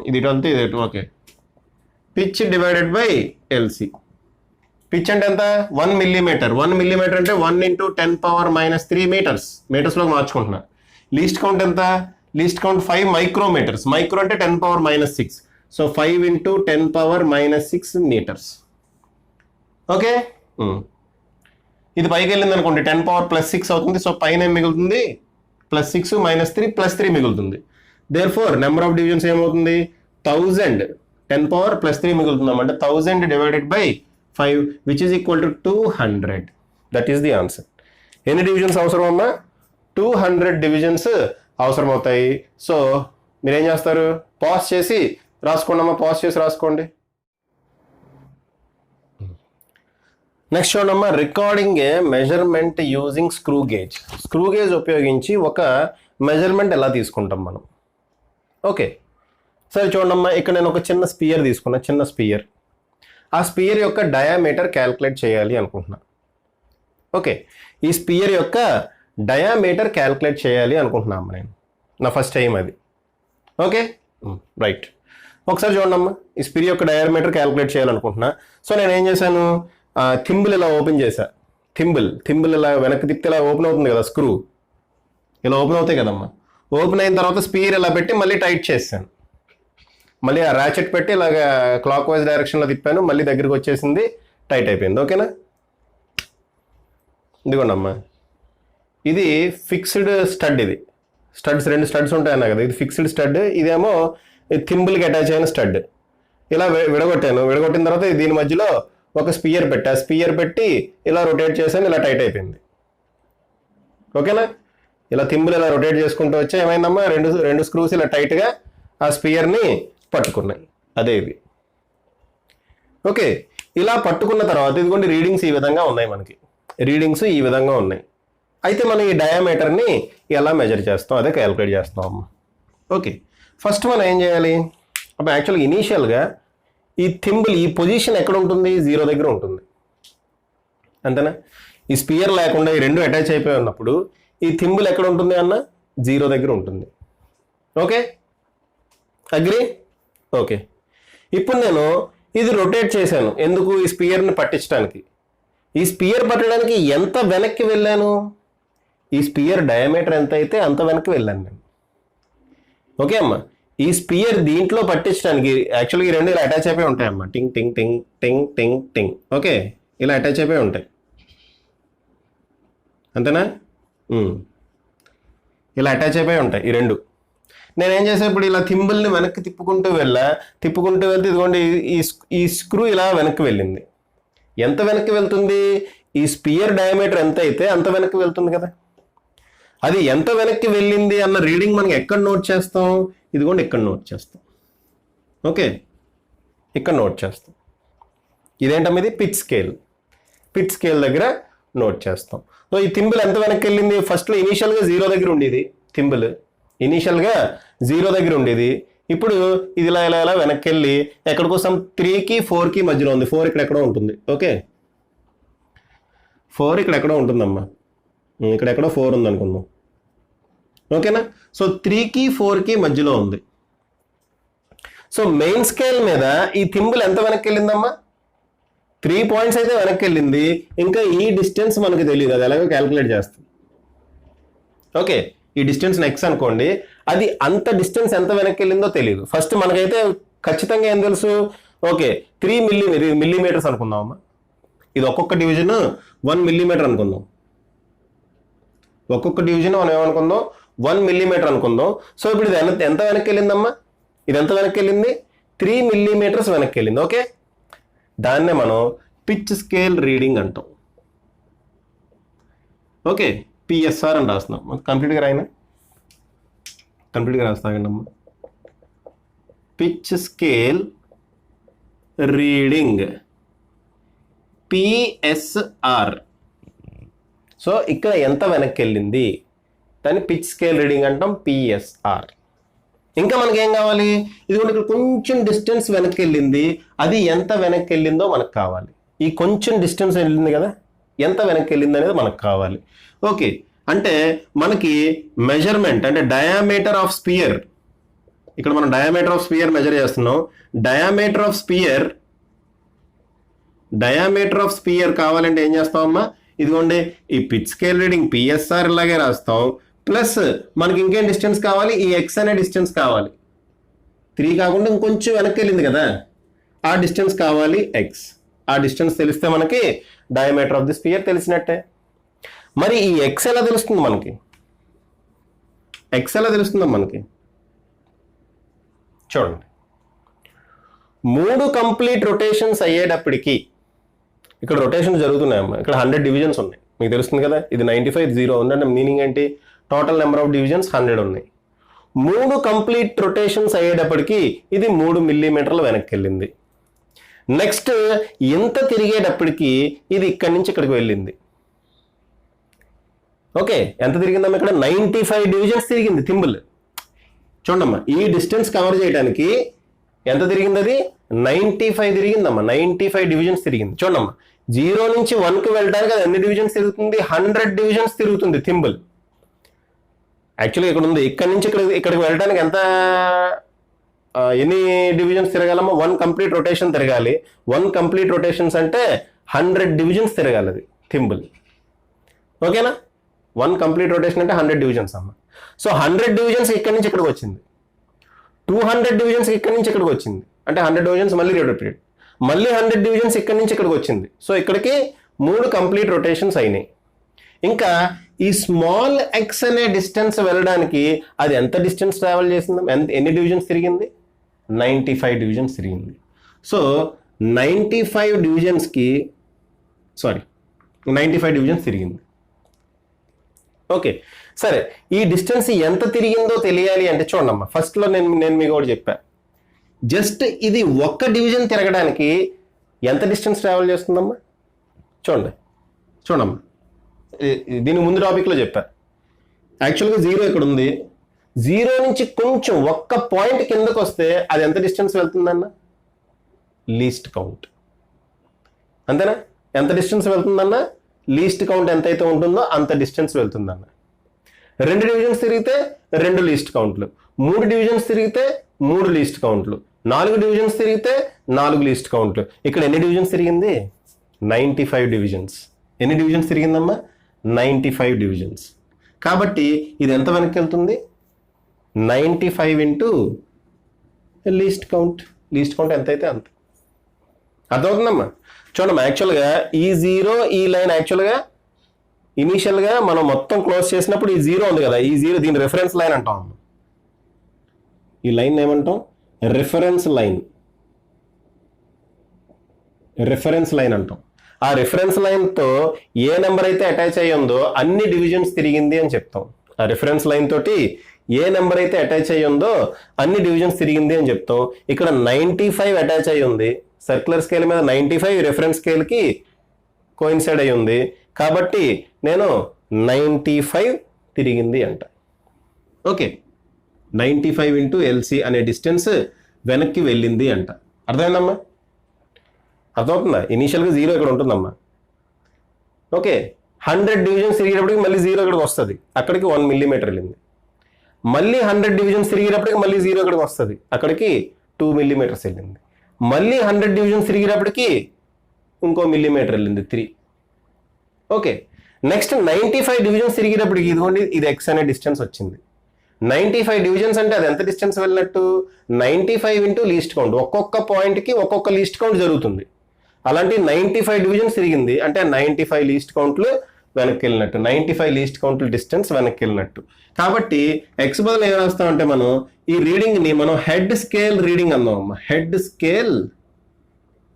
ఇది ఇటు. Okay, pitch divided by LC. Pitch అంటే ఎంత, 1 millimeter. 1 millimeter అంటే 1 × 10⁻³ meters. మీటర్స్లో మార్చుకుంటున్నా. లీస్ట్ కౌంట్ ఎంత, లీస్ట్ కౌంట్ 5 micrometers. మైక్రో అంటే 10⁻⁶. So 5 × 10⁻�6 meters. ఓకే, ఇది పైకి వెళ్ళింది అనుకోండి 10⁻+6 అవుతుంది. సో పైన ఏం మిగులుతుంది, +6 - 3 +3 మిగులుతుంది. దేర్ఫోర్ నెంబర్ ఆఫ్ డివిజన్స్ ఏమవుతుంది, 1000. 10⁻+3 మిగులుతుంది అంటే 1000 divided by 5 which is equal to 200. That is the answer. ఎన్ని డివిజన్స్ అవసరం అమ్మా, 200 డివిజన్స్ అవసరం అవుతాయి. సో మీరేం చేస్తారు, పాజ్ చేసి రాసుకోండి అమ్మా, రాసుకోండి. నెక్స్ట్ చూడమ్మా, recording a measurement using screw gauge. Screw gauge ఉపయోగించి ఒక మెజర్మెంట్ ఎలా తీసుకుంటాం మనం. ఓకే, సరే చూడమ్మా, ఇక్కడ నేను ఒక చిన్న స్పియర్ తీసుకున్నా, ఆ స్పియర్ యొక్క డయామీటర్ క్యాల్కులేట్ చేయాలి అనుకుంటున్నా. ఓకే, ఈ స్పియర్ యొక్క డయామీటర్ క్యాల్కులేట్ చేయాలి అనుకుంటున్నాను నేను, నా ఫస్ట్ టైం అది. ఓకే రైట్, ఒకసారి చూడమ్మా, ఈ స్పియర్ యొక్క డయామీటర్ క్యాల్కులేట్ చేయాలనుకుంటున్నా. సో నేను ఏం చేశాను, థింబుల్ ఇలా ఓపెన్ చేశా. థింబుల్ ఇలా వెనక్కి తిప్పితే ఇలా ఓపెన్ అవుతుంది కదా, స్క్రూ ఇలా ఓపెన్ అవుతాయి కదమ్మా. ఓపెన్ అయిన తర్వాత స్పియర్ ఇలా పెట్టి మళ్ళీ టైట్ చేశాను. మళ్ళీ ఆ ర్యాచెట్ పెట్టి ఇలాగ క్లాక్ వైజ్ డైరెక్షన్లో తిప్పాను, మళ్ళీ దగ్గరికి వచ్చేసింది, టైట్ అయిపోయింది. ఓకేనా, ఇదిగోండి అమ్మా, ఇది ఫిక్స్డ్ స్టడ్. ఇది స్టడ్స్ 2 స్టడ్స్ ఉంటాయన్నా కదా, ఇది ఫిక్స్డ్ స్టడ్, ఇదేమో థింబుల్కి అటాచ్ అయిన స్టడ్. ఇలా విడగొట్టిన తర్వాత దీని మధ్యలో ఒక స్పియర్ పెట్టా, స్పియర్ పెట్టి ఇలా రొటేట్ చేశాను, ఇలా టైట్ అయిపోయింది. ఓకేనా? ఇలా థింబుల్ ఇలా రొటేట్ చేసుకుంటూ వచ్చా ఏమైందమ్మా, రెండు స్క్రూస్ ఇలా టైట్గా ఆ స్పియర్ని పట్టుకున్నాయి. అదే ఇది. ఓకే, ఇలా పట్టుకున్న తర్వాత ఇదిగోండి రీడింగ్స్ ఈ విధంగా ఉన్నాయి, మనకి రీడింగ్స్ ఈ విధంగా ఉన్నాయి. అయితే మనం ఈ డయామీటర్ని ఎలా మెజర్ చేస్తాం, అదే క్యాలిక్యులేట్ చేస్తాం అమ్మ. ఓకే, ఫస్ట్ మనం ఏం చేయాలి అప్పుడు యాక్చువల్గా ఇనీషియల్గా ఈ థింబుల్ ఈ పొజిషన్ ఎక్కడ ఉంటుంది, 0 దగ్గర ఉంటుంది అంతేనా. ఈ స్పియర్ లేకుండా ఈ రెండు అటాచ్ అయిపోయి ఉన్నప్పుడు ఈ థింబుల్ ఎక్కడ ఉంటుంది అన్న, 0 దగ్గర ఉంటుంది. Okay, agree? ఓకే, ఇప్పుడు నేను ఇది రొటేట్ చేశాను, ఎందుకు, ఈ స్పియర్ని పట్టించడానికి. ఈ స్పియర్ పట్టడానికి ఎంత వెనక్కి వెళ్ళాను, ఈ స్పియర్ డయామీటర్ ఎంత అయితే అంత వెనక్కి వెళ్ళాను నేను. ఓకే అమ్మా, ఈ స్పియర్ దీంట్లో పట్టించడానికి యాక్చువల్గా ఈ రెండు ఇలా అటాచ్ అయిపోయి ఉంటాయి అమ్మా, టింగ్ టింగ్ టింగ్ టింగ్ టింగ్ టింగ్. ఓకే, ఇలా అటాచ్ అయిపోయి ఉంటాయి అంతేనా. ఇలా అటాచ్ అయిపోయి ఉంటాయి ఈ రెండు. నేనేం చేసేప్పుడు ఇలా థింబుల్ని వెనక్కి తిప్పుకుంటూ వెళ్తే ఇదిగోండి ఈ స్క్రూ ఇలా వెనక్కి వెళ్ళింది. ఎంత వెనక్కి వెళ్తుంది, ఈ స్పియర్ డయామీటర్ ఎంత అయితే అంత వెనక్కి వెళ్తుంది కదా. అది ఎంత వెనక్కి వెళ్ళింది అన్న రీడింగ్ మనకి ఎక్కడ నోట్ చేస్తాం, ఇదిగోండి ఇక్కడ నోట్ చేస్తాం. ఓకే, ఇక్కడ నోట్ చేస్తాం. ఇదేంటమ్మా, ఇది పిచ్ స్కేల్ దగ్గర నోట్ చేస్తాం. సో ఈ థింబుల్ ఎంత వెనక్కి వెళ్ళింది, ఫస్ట్లో ఇనీషియల్గా 0 దగ్గర ఉండేది థింబుల్, ఇనీషియల్గా 0 దగ్గర ఉండేది. ఇప్పుడు ఇది ఇలా ఇలా ఇలా వెనక్కి వెళ్ళి ఎక్కడికోసం 3కి 4కి మధ్యలో ఉంది. 4 ఇక్కడ ఎక్కడో ఉంటుంది. ఓకే, 4 ఇక్కడ ఎక్కడో ఉంటుందమ్మా, ఇక్కడ ఎక్కడో 4 ఉంది అనుకుందాం. ఓకేనా, సో 3కి 4కి మధ్యలో ఉంది. సో మెయిన్ స్కేల్ మీద ఈ థింబుల్ ఎంత వెనక్కి వెళ్ళిందమ్మా, 3 పాయింట్స్ అయితే వెనక్కి వెళ్ళింది. ఇంకా ఈ డిస్టెన్స్ మనకు తెలియదు, అది ఎలాగో క్యాలిక్యులేట్ చేస్తుంది. ఓకే, ఈ డిస్టెన్స్ నెక్స్ట్ అనుకోండి, అది అంత డిస్టెన్స్ ఎంత వెనక్కి వెళ్ళిందో తెలియదు. ఫస్ట్ మనకైతే ఖచ్చితంగా ఏం తెలుసు, ఓకే 3 మిల్లీమీటర్స్ అనుకుందాం అమ్మా. ఇది ఒక్కొక్క డివిజన్ 1 మిల్లీమీటర్ అనుకుందాం. ఒక్కొక్క డివిజన్ మనం ఏమనుకుందాం, 1 మిల్లీమీటర్ అనుకుందాం. సో ఇప్పుడు ఇది ఎంత వెనక్కి వెళ్ళిందమ్మా, ఇది ఎంత వెనక్కి వెళ్ళింది, 3 మిల్లీమీటర్స్ వెనక్కి వెళ్ళింది. ఓకే, దాన్నే మనం పిచ్ స్కేల్ రీడింగ్ అంటాం. ఓకే, పిఎస్ఆర్ అని రాస్తున్నాం. కంప్లీట్గా రాస్తాగండమ్మా. Pitch scale reading PSR. So ఇక్కడ ఎంత వెనక్కి వెళ్ళింది దాన్ని పిచ్ స్కేల్ రీడింగ్ అంటాం, పిఎస్ఆర్. ఇంకా మనకేం కావాలి, ఇది కూడా ఇక్కడ కొంచెం డిస్టెన్స్ వెనక్కి వెళ్ళింది, అది ఎంత వెనక్కి వెళ్ళిందో మనకు కావాలి. ఈ కొంచెం డిస్టెన్స్ వెళ్ళింది కదా, ఎంత వెనక్కి వెళ్ళింది అనేది మనకు కావాలి. ఓకే, అంటే మనకి మెజర్మెంట్ అంటే డయామీటర్ ఆఫ్ స్పియర్, ఇక్కడ మనం డయామీటర్ ఆఫ్ స్పియర్ మెజర్ చేస్తున్నాం. డయామీటర్ ఆఫ్ స్పియర్ కావాలంటే ఏం చేస్తామమ్మా, ఇదిగోండి ఈ పిచ్ స్కేల్ రీడింగ్ పిఎస్ఆర్ ఇలాగే రాస్తాం. ప్లస్ మనకి ఇంకేం డిస్టెన్స్ కావాలి, ఈ ఎక్స్ అనే డిస్టెన్స్ కావాలి. 3 కాకుండా ఇంకొంచెం వెనక్కి వెళ్ళింది కదా, ఆ డిస్టెన్స్ కావాలి ఎక్స్. ఆ డిస్టెన్స్ తెలిస్తే మనకి డయామీటర్ ఆఫ్ ది స్పియర్ తెలిసినట్టే. మరి ఈ ఎక్స్ ఎలా తెలుస్తుంది మనకి, మనకి చూడండి, 3 కంప్లీట్ రొటేషన్స్ అయ్యేటప్పటికి, ఇక్కడ రొటేషన్ జరుగుతున్నాయమ్మా, ఇక్కడ 100 డివిజన్స్ ఉన్నాయి మీకు తెలుస్తుంది కదా. ఇది 95 0 ఉందంటే మీనింగ్ ఏంటి, టోటల్ నెంబర్ ఆఫ్ డివిజన్స్ 100 ఉన్నాయి. 3 కంప్లీట్ రొటేషన్స్ అయ్యేటప్పటికి ఇది 3 మిల్లీమీటర్లు వెనక్కి వెళ్ళింది. నెక్స్ట్ ఇంత తిరిగేటప్పటికి ఇది ఇక్కడి నుంచి ఇక్కడికి వెళ్ళింది. ఓకే, ఎంత తిరిగిందమ్మా, ఇక్కడ 95 డివిజన్స్ తిరిగింది థింబుల్. చూడమ్మా, ఈ డిస్టెన్స్ కవర్ చేయడానికి ఎంత తిరిగింది, అది 95 తిరిగిందమ్మా, 95 డివిజన్స్ తిరిగింది. చూడమ్మా, 0 నుంచి 1కి వెళ్ళడానికి అది ఎన్ని డివిజన్స్ తిరుగుతుంది, 100 డివిజన్స్ తిరుగుతుంది థింబుల్. యాక్చువల్గా ఇక్కడ ఉంది, ఇక్కడి నుంచి ఇక్కడికి వెళ్ళడానికి ఎంత ఎన్ని డివిజన్స్ తిరగాలమ్మా, 1 కంప్లీట్ రొటేషన్ తిరగాలి. 1 కంప్లీట్ రొటేషన్స్ అంటే 100 డివిజన్స్ తిరగాలి అది థింబుల్. ఓకేనా, 1 కంప్లీట్ రొటేషన్ అంటే 100 డివిజన్స్ అమ్మ. సో 100 డివిజన్స్ ఇక్కడి నుంచి ఇక్కడికి వచ్చింది, 200 డివిజన్స్ ఇక్కడి నుంచి ఇక్కడికి వచ్చింది, అంటే 100 డివిజన్స్ మళ్ళీ రిపీట్, మళ్ళీ 100 డివిజన్స్ ఇక్కడి నుంచి ఇక్కడికి వచ్చింది. సో ఇక్కడికి 3 కంప్లీట్ రొటేషన్స్ అయినాయి. ఇంకా ఈ స్మాల్ ఎక్స్ అనే డిస్టెన్స్ వెళ్ళడానికి అది ఎంత డిస్టెన్స్ ట్రావెల్ చేసింది, ఎన్ని డివిజన్స్ తిరిగింది, 95 డివిజన్స్ తిరిగింది. సో 95 డివిజన్స్కి 95 డివిజన్స్ తిరిగింది. ఓకే, సరే ఈ డిస్టెన్స్ ఎంత తిరిగిందో తెలియాలి అంటే చూడమ్మా, ఫస్ట్లో నేను మీకు ఒకటి చెప్పా, జస్ట్ ఇది ఒక్క డివిజన్ తిరగడానికి ఎంత డిస్టెన్స్ ట్రావెల్ చేస్తుందమ్మా? చూడమ్మా, దీని ముందు టాపిక్లో చెప్పా. యాక్చువల్గా 0 ఇక్కడ ఉంది, 0 నుంచి కొంచెం ఒక్క పాయింట్ కిందకు వస్తే అది ఎంత డిస్టెన్స్ వెళ్తుందన్న? Least count. అంతేనా? ఎంత డిస్టెన్స్ వెళ్తుందన్న? లీస్ట్ కౌంట్ ఎంతైతే ఉంటుందో అంత డిస్టెన్స్ వెళ్తుందన్న. 2 డివిజన్స్ తిరిగితే 2 లీస్ట్ కౌంట్లు, 3 డివిజన్స్ తిరిగితే 3 లీస్ట్ కౌంట్లు, 4 డివిజన్స్ తిరిగితే 4 లీస్ట్ కౌంట్లు. ఇక్కడ ఎన్ని డివిజన్స్ తిరిగింది? 95 డివిజన్స్. ఎన్ని డివిజన్స్ తిరిగిందమ్మా? 95 డివిజన్స్. కాబట్టి ఇది ఎంత వెనక్కి వెళ్తుంది? 95 into least count. Least count ఎంత అయితే అంత. అర్థమవుతుందమ్మా? చూడమ్మా, యాక్చువల్గా ఈ 0 ఈ లైన్ యాక్చువల్గా ఇనీషియల్గా మనం మొత్తం క్లోజ్ చేసినప్పుడు ఈ 0 ఉంది కదా, ఈ 0 దీని రిఫరెన్స్ లైన్ అంటాం అమ్మ. ఈ లైన్ ఏమంటాం? Reference line. రిఫరెన్స్ లైన్ అంటాం. ఆ రిఫరెన్స్ లైన్తో ఏ నెంబర్ అయితే అటాచ్ అయ్యి ఉందో అన్ని డివిజన్స్ తిరిగింది అని చెప్తాం. ఆ రిఫరెన్స్ లైన్ తోటి ఏ నెంబర్ అయితే అటాచ్ అయ్యి ఉందో అన్ని డివిజన్స్ తిరిగింది అని చెప్తాం. ఇక్కడ 95 అటాచ్ అయ్యి ఉంది, సర్క్యులర్ స్కేల్ మీద 95 రిఫరెన్స్ స్కేల్కి కోయిన్సైడ్ అయ్యి ఉంది, కాబట్టి నేను 95 తిరిగింది అంట. ఓకే, 95 ఇంటూ ఎల్సి అనే డిస్టెన్స్ వెనక్కి వెళ్ళింది అంట. అర్థమైందమ్మా? అర్థమవుతుందా? ఇనీషియల్గా 0 ఇక్కడ ఉంటుందమ్మా. ఓకే, 100 డివిజన్స్ తిరిగేటప్పటికి మళ్ళీ 0 ఇక్కడికి వస్తుంది, అక్కడికి 1 మిల్లీమీటర్ వెళ్ళింది. మళ్ళీ 100 డివిజన్స్ తిరిగేటప్పటికి మళ్ళీ 0 ఇక్కడికి వస్తుంది, అక్కడికి 2 మిల్లీమీటర్స్ వెళ్ళింది. మళ్ళీ 100 డివిజన్స్ తిరిగేటప్పటికి ఇంకో మిల్లీమీటర్ వెళ్ళింది, 3. ఓకే, నెక్స్ట్ 95 డివిజన్స్ తిరిగేటప్పటికి ఇదిగోండి ఇది x అనే డిస్టెన్స్ వచ్చింది. 95 డివిజన్స్ అంటే అది ఎంత డిస్టెన్స్ వెళ్ళినట్టు? 95 ఇంటూ లీస్ట్ కౌంట్. ఒక్కొక్క పాయింట్కి ఒక్కొక్క లీస్ట్ కౌంట్ జరుగుతుంది. అలాంటి 95 డివిజన్స్ తిరిగింది అంటే 95 లీస్ట్ కౌంట్లు వెనక్కి వెళ్ళినట్టు, 95 లీస్ట్ కౌంట్లు డిస్టెన్స్ వెనక్కి వెళ్ళినట్టు. కాబట్టి ఎక్స్ బదులు ఏం రాస్తామంటే మనం ఈ రీడింగ్ని మనం హెడ్ స్కేల్ రీడింగ్ అందాం అమ్మా. హెడ్ స్కేల్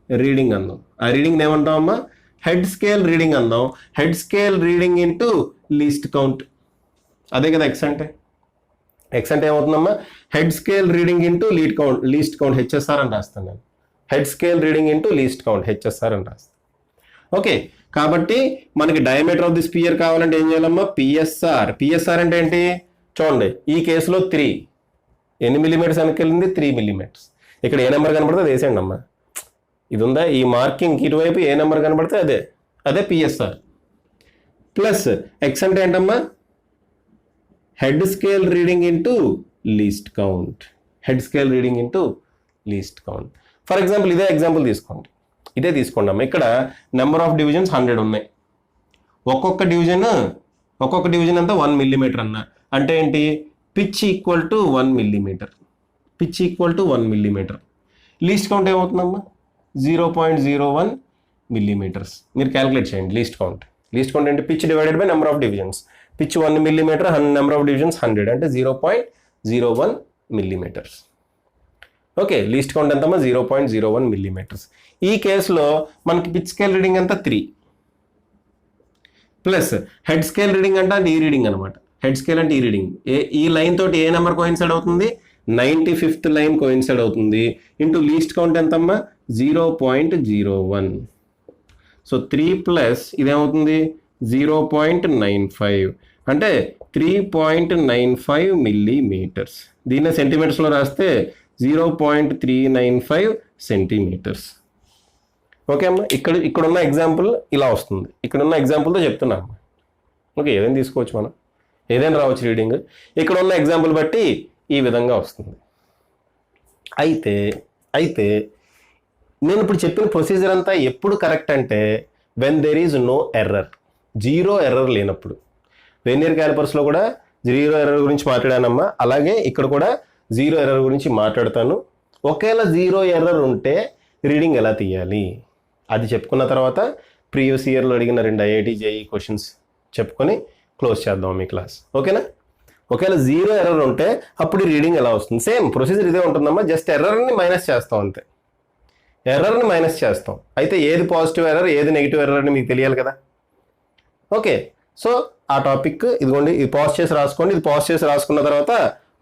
రీడింగ్ అందాం. ఆ రీడింగ్ ఏమంటాం అమ్మా? హెడ్ స్కేల్ రీడింగ్ అందాం. Head scale reading into least count. అదే కదా ఎక్స్ అంటే. ఎక్స్ అంటే ఏమవుతుందమ్మా? Head scale reading into least count HSR అని రాస్తాను నేను. Head scale reading into least count HSR అని రాస్తాను. ఓకే, కాబట్టి మనకి డయామీటర్ ఆఫ్ ది స్పియర్ కావాలంటే ఏం చేయాలమ్మా? పిఎస్ఆర్. పిఎస్ఆర్ అంటే ఏంటి? చూడండి, ఈ కేసులో 3 ఎన్ని మిల్లీమీటర్స్ వెనక్కి వెళ్ళింది? 3 మిల్లీమీటర్స్. ఇక్కడ ఏ నెంబర్ కనబడితే అది వేసేయండి అమ్మా. ఇది ఉందా? ఈ మార్కింగ్ ఇటువైపు ఏ నెంబర్ కనబడితే అదే పిఎస్ఆర్. ప్లస్ ఎక్స్ అంటే ఏంటమ్మా? Head scale reading into least count. Head scale reading into least count. For example ఇదే ఎగ్జాంపుల్ తీసుకోండి. తీసుకోండి అమ్మా. ఇక్కడ నెంబర్ ఆఫ్ డివిజన్స్ 100 ఉన్నాయి. ఒక్కొక్క డివిజన్ అంతా 1 మిల్లీమీటర్ అన్న. అంటే ఏంటి? Pitch equal to 1 millimetre. Pitch equal to 1 millimetre. Least count ఏమవుతుందమ్మా? 0.01 మిల్లీమీటర్స్. మీరు క్యాలిక్యులేట్ చేయండి లీస్ట్ కౌంట్. లీస్ట్ కౌంట్ అంటే pitch divided by number of divisions. Pitch 1 millimetre, number of divisions 100 అంటే 0.01 మిల్లీమీటర్స్. ఓకే, లీస్ట్ కౌంట్ ఎంతమ్మా? 0.01 millimetres. ఈ కేసులో మనకి pitch scale reading అంతా 3 ప్లస్ హెడ్ స్కేల్ రీడింగ్ అంటే ఈ రీడింగ్ అనమాట. హెడ్ స్కేల్ అంటే ఈ రీడింగ్. ఈ లైన్ తోటి ఏ నెంబర్ కోయిన్సైడ్ అవుతుంది? 95th లైన్ కోయిన్సైడ్ అవుతుంది. ఇంటూ లీస్ట్ కౌంట్ ఎంతమ్మా? 0.01. So 3 plus ఇదేమవుతుంది? 0.95 అంటే 3.95 మిల్లీమీటర్స్. దీన్నే సెంటీమీటర్స్లో రాస్తే 0.395 సెంటీమీటర్స్. ఓకే అమ్మా, ఇక్కడున్న ఎగ్జాంపుల్ ఇలా వస్తుంది. ఇక్కడున్న ఎగ్జాంపుల్తో చెప్తున్నాను. ఓకే, ఏదైనా తీసుకోవచ్చు మనం, ఏదైనా రావచ్చు రీడింగ్. ఇక్కడ ఉన్న ఎగ్జాంపుల్ బట్టి ఈ విధంగా వస్తుంది. అయితే నేను ఇప్పుడు చెప్పిన ప్రొసీజర్ అంతా ఎప్పుడు కరెక్ట్ అంటే when there is no error, 0 error లేనప్పుడు. వెర్నియర్ క్యాలిపర్స్లో కూడా 0 ఎర్రర్ గురించి మాట్లాడానమ్మా. అలాగే ఇక్కడ కూడా 0 ఎర్రర్ గురించి మాట్లాడతాను. ఒకవేళ 0 ఎర్రర్ ఉంటే రీడింగ్ ఎలా తీయాలి అది చెప్పుకున్న తర్వాత ప్రీవియస్ ఇయర్లో అడిగిన 2 IIT JEE క్వశ్చన్స్ చెప్పుకొని క్లోజ్ చేద్దాం మీ క్లాస్. ఓకేనా? ఒకవేళ 0 ఎర్రర్ ఉంటే అప్పుడు రీడింగ్ ఎలా వస్తుంది? సేమ్ ప్రొసీజర్ ఇదే ఉంటుందమ్మా, జస్ట్ ఎర్రర్ని మైనస్ చేస్తాం అంతే. ఎర్రర్ని మైనస్ చేస్తాం. అయితే ఏది పాజిటివ్ ఎర్రర్ ఏది నెగిటివ్ ఎర్రర్ అని మీకు తెలియాలి కదా. ఓకే, సో ఆ టాపిక్ ఇదిగోండి, ఇది పాజ్ చేసి రాసుకోండి. ఇది పాజ్ చేసి రాసుకున్న తర్వాత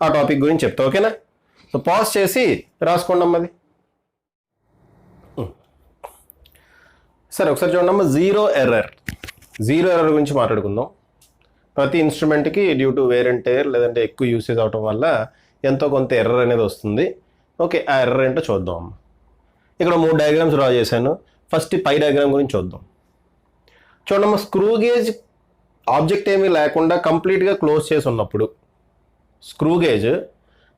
ఆ టాపిక్ గురించి చెప్తా. ఓకేనా? సో పాజ్ చేసి రాసుకోండి అమ్మది. సరే, ఒకసారి చూడండి అమ్మ. జీరో ఎర్రర్ గురించి మాట్లాడుకుందాం. ప్రతి ఇన్స్ట్రుమెంట్కి due to wear and tear లేదంటే ఎక్కువ యూసేజ్ అవటం వల్ల ఎంతో కొంత ఎర్రర్ అనేది వస్తుంది. ఓకే, ఆ ఎర్రర్ ఏంటో చూద్దాం అమ్మ. ఇక్కడ 3 డయాగ్రామ్స్ డ్రా చేశాను. ఫస్ట్ పై డయాగ్రామ్ గురించి చూద్దాం. చూడమ్మా, స్క్రూ గేజ్ ఆబ్జెక్ట్ ఏమీ లేకుండా కంప్లీట్గా క్లోజ్ చేసి ఉన్నప్పుడు, స్క్రూ గేజ్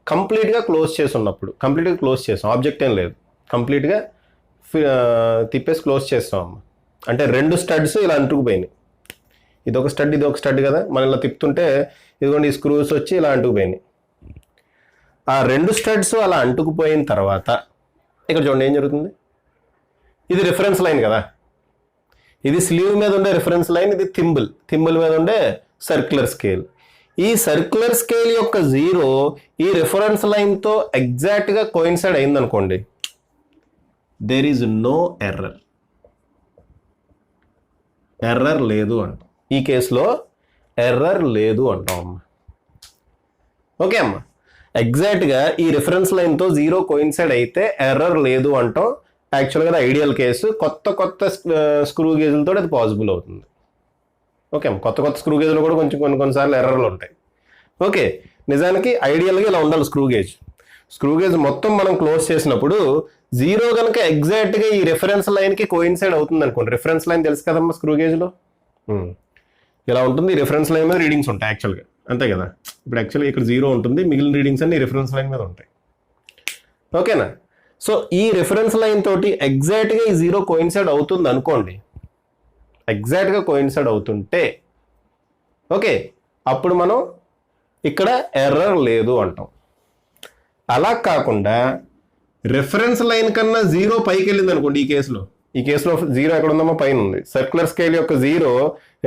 కంప్లీట్గా క్లోజ్ చేసాం, ఆబ్జెక్ట్ ఏం లేదు, కంప్లీట్గా తిప్పేసి క్లోజ్ చేస్తాం అమ్మ. అంటే 2 స్టడ్స్ ఇలా అంటుకుపోయినాయి. ఇదొక స్టడ్ కదా, మనం ఇలా తిప్పుతుంటే ఇదిగోండి ఈ స్క్రూస్ వచ్చి ఇలా అంటుకుపోయినాయి. ఆ 2 స్టడ్స్ అలా అంటుకుపోయిన తర్వాత ఇక్కడ చూడండి ఏం జరుగుతుంది. ఇది రిఫరెన్స్ లైన్ కదా, ఇది స్లీవ్ మీద ఉండే రిఫరెన్స్ లైన్, ఇది థింబుల్ మీద ఉండే సర్క్యులర్ స్కేల్. ఈ సర్క్యులర్ స్కేల్ యొక్క 0 ఈ రిఫరెన్స్ లైన్తో ఎగ్జాక్ట్గా కోయిన్సైడ్ అయిందనుకోండి, దేర్ ఈజ్ నో ఎర్రర్ లేదు అంటాం. ఈ కేసులో ఎర్రర్ లేదు అంటాం అమ్మ. ఓకే అమ్మ, ఎగ్జాక్ట్గా ఈ రిఫరెన్స్ లైన్తో 0 కోయిన్సైడ్ అయితే ఎర్రర్ లేదు అంటాం. యాక్చువల్గా అది ఐడియల్ కేసు. కొత్త స్క్రూ గేజ్లతో అది పాసిబుల్ అవుతుంది. ఓకే అమ్మ, కొత్త స్క్రూ గేజ్లో కూడా కొన్నిసార్లు ఎర్రర్లు ఉంటాయి. ఓకే, నిజానికి ఐడియల్గా ఇలా ఉండాలి స్క్రూ గేజ్ మొత్తం మనం క్లోజ్ చేసినప్పుడు 0 కనుక ఎగ్జాక్ట్గా ఈ రిఫరెన్స్ లైన్కి కోయిన్సైడ్ అవుతుంది అనుకోండి. రిఫరెన్స్ లైన్ తెలుసు కదమ్మా స్క్రూ గేజ్లో, ఇలా ఉంటుంది. రిఫరెన్స్ లైన్ మీద రీడింగ్స్ ఉంటాయి యాక్చువల్గా, అంతే కదా. ఇప్పుడు యాక్చువల్గా ఇక్కడ 0 ఉంటుంది, మిగిలిన రీడింగ్స్ అన్ని రిఫరెన్స్ లైన్ మీద ఉంటాయి. ఓకేనా? సో ఈ రిఫరెన్స్ లైన్ తోటి ఎగ్జాక్ట్గా ఈ 0 కోయిన్సైడ్ అవుతుంది అనుకోండి. ఎగ్జాక్ట్గా కోయిన్సైడ్ అవుతుంటే ఓకే, అప్పుడు మనం ఇక్కడ ఎర్రర్ లేదు అంటాం. అలా కాకుండా రిఫరెన్స్ లైన్ కన్నా 0 పైకి వెళ్ళింది అనుకోండి. ఈ కేసులో 0 ఎక్కడ ఉందమ్మా? పైన ఉంది. సర్క్యులర్ స్కేల్ యొక్క 0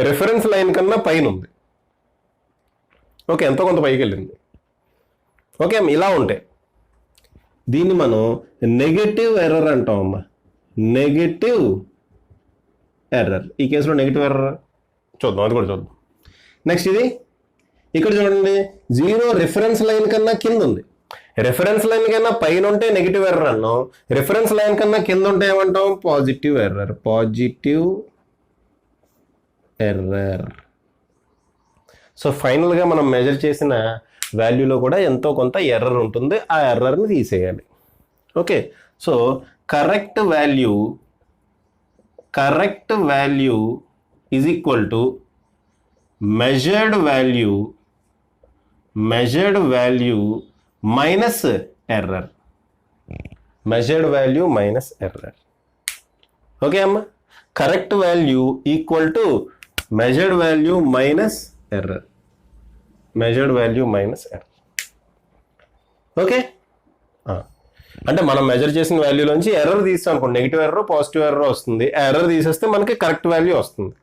రిఫరెన్స్ లైన్ కన్నా పైన ఉంది. ఓకే, ఎంతో కొంత పైకి వెళ్ళింది. ఓకే, ఇలా ఉంటే దీన్ని మనం నెగటివ్ ఎర్రర్ అంటాం అమ్మా. Negative error. ఈ కేసులో నెగటివ్ ఎర్రర్ చూద్దాం, అది కూడా చూద్దాం. నెక్స్ట్ ఇది ఇక్కడ చూడండి, 0 రిఫరెన్స్ లైన్ కన్నా కింద ఉంది. రిఫరెన్స్ లైన్ కన్నా పైన ఉంటే నెగిటివ్ ఎర్రర్ అన్నాం. రిఫరెన్స్ లైన్ కన్నా కింద ఉంటే ఏమంటాం? Positive error. సో ఫైనల్గా మనం మెజర్ చేసిన వాల్యూలో కూడా ఎంతో కొంత ఎర్రర్ ఉంటుంది. ఆ ఎర్రర్ని తీసేయాలి. Okay, so correct value is equal to measured value minus error. Okay అమ్మా, correct value equal to measured value minus error. Okay, అంటే మనం మెజర్ చేసిన వాల్యూలోంచి ఎర్రర్ తీస్తాం అనుకోండి, నెగిటివ్ ఎర్రర్ పాజిటివ్ ఎర్రర్ వస్తుంది. ఎర్రర్ తీసేస్తే మనకి కరెక్ట్ వాల్యూ వస్తుంది.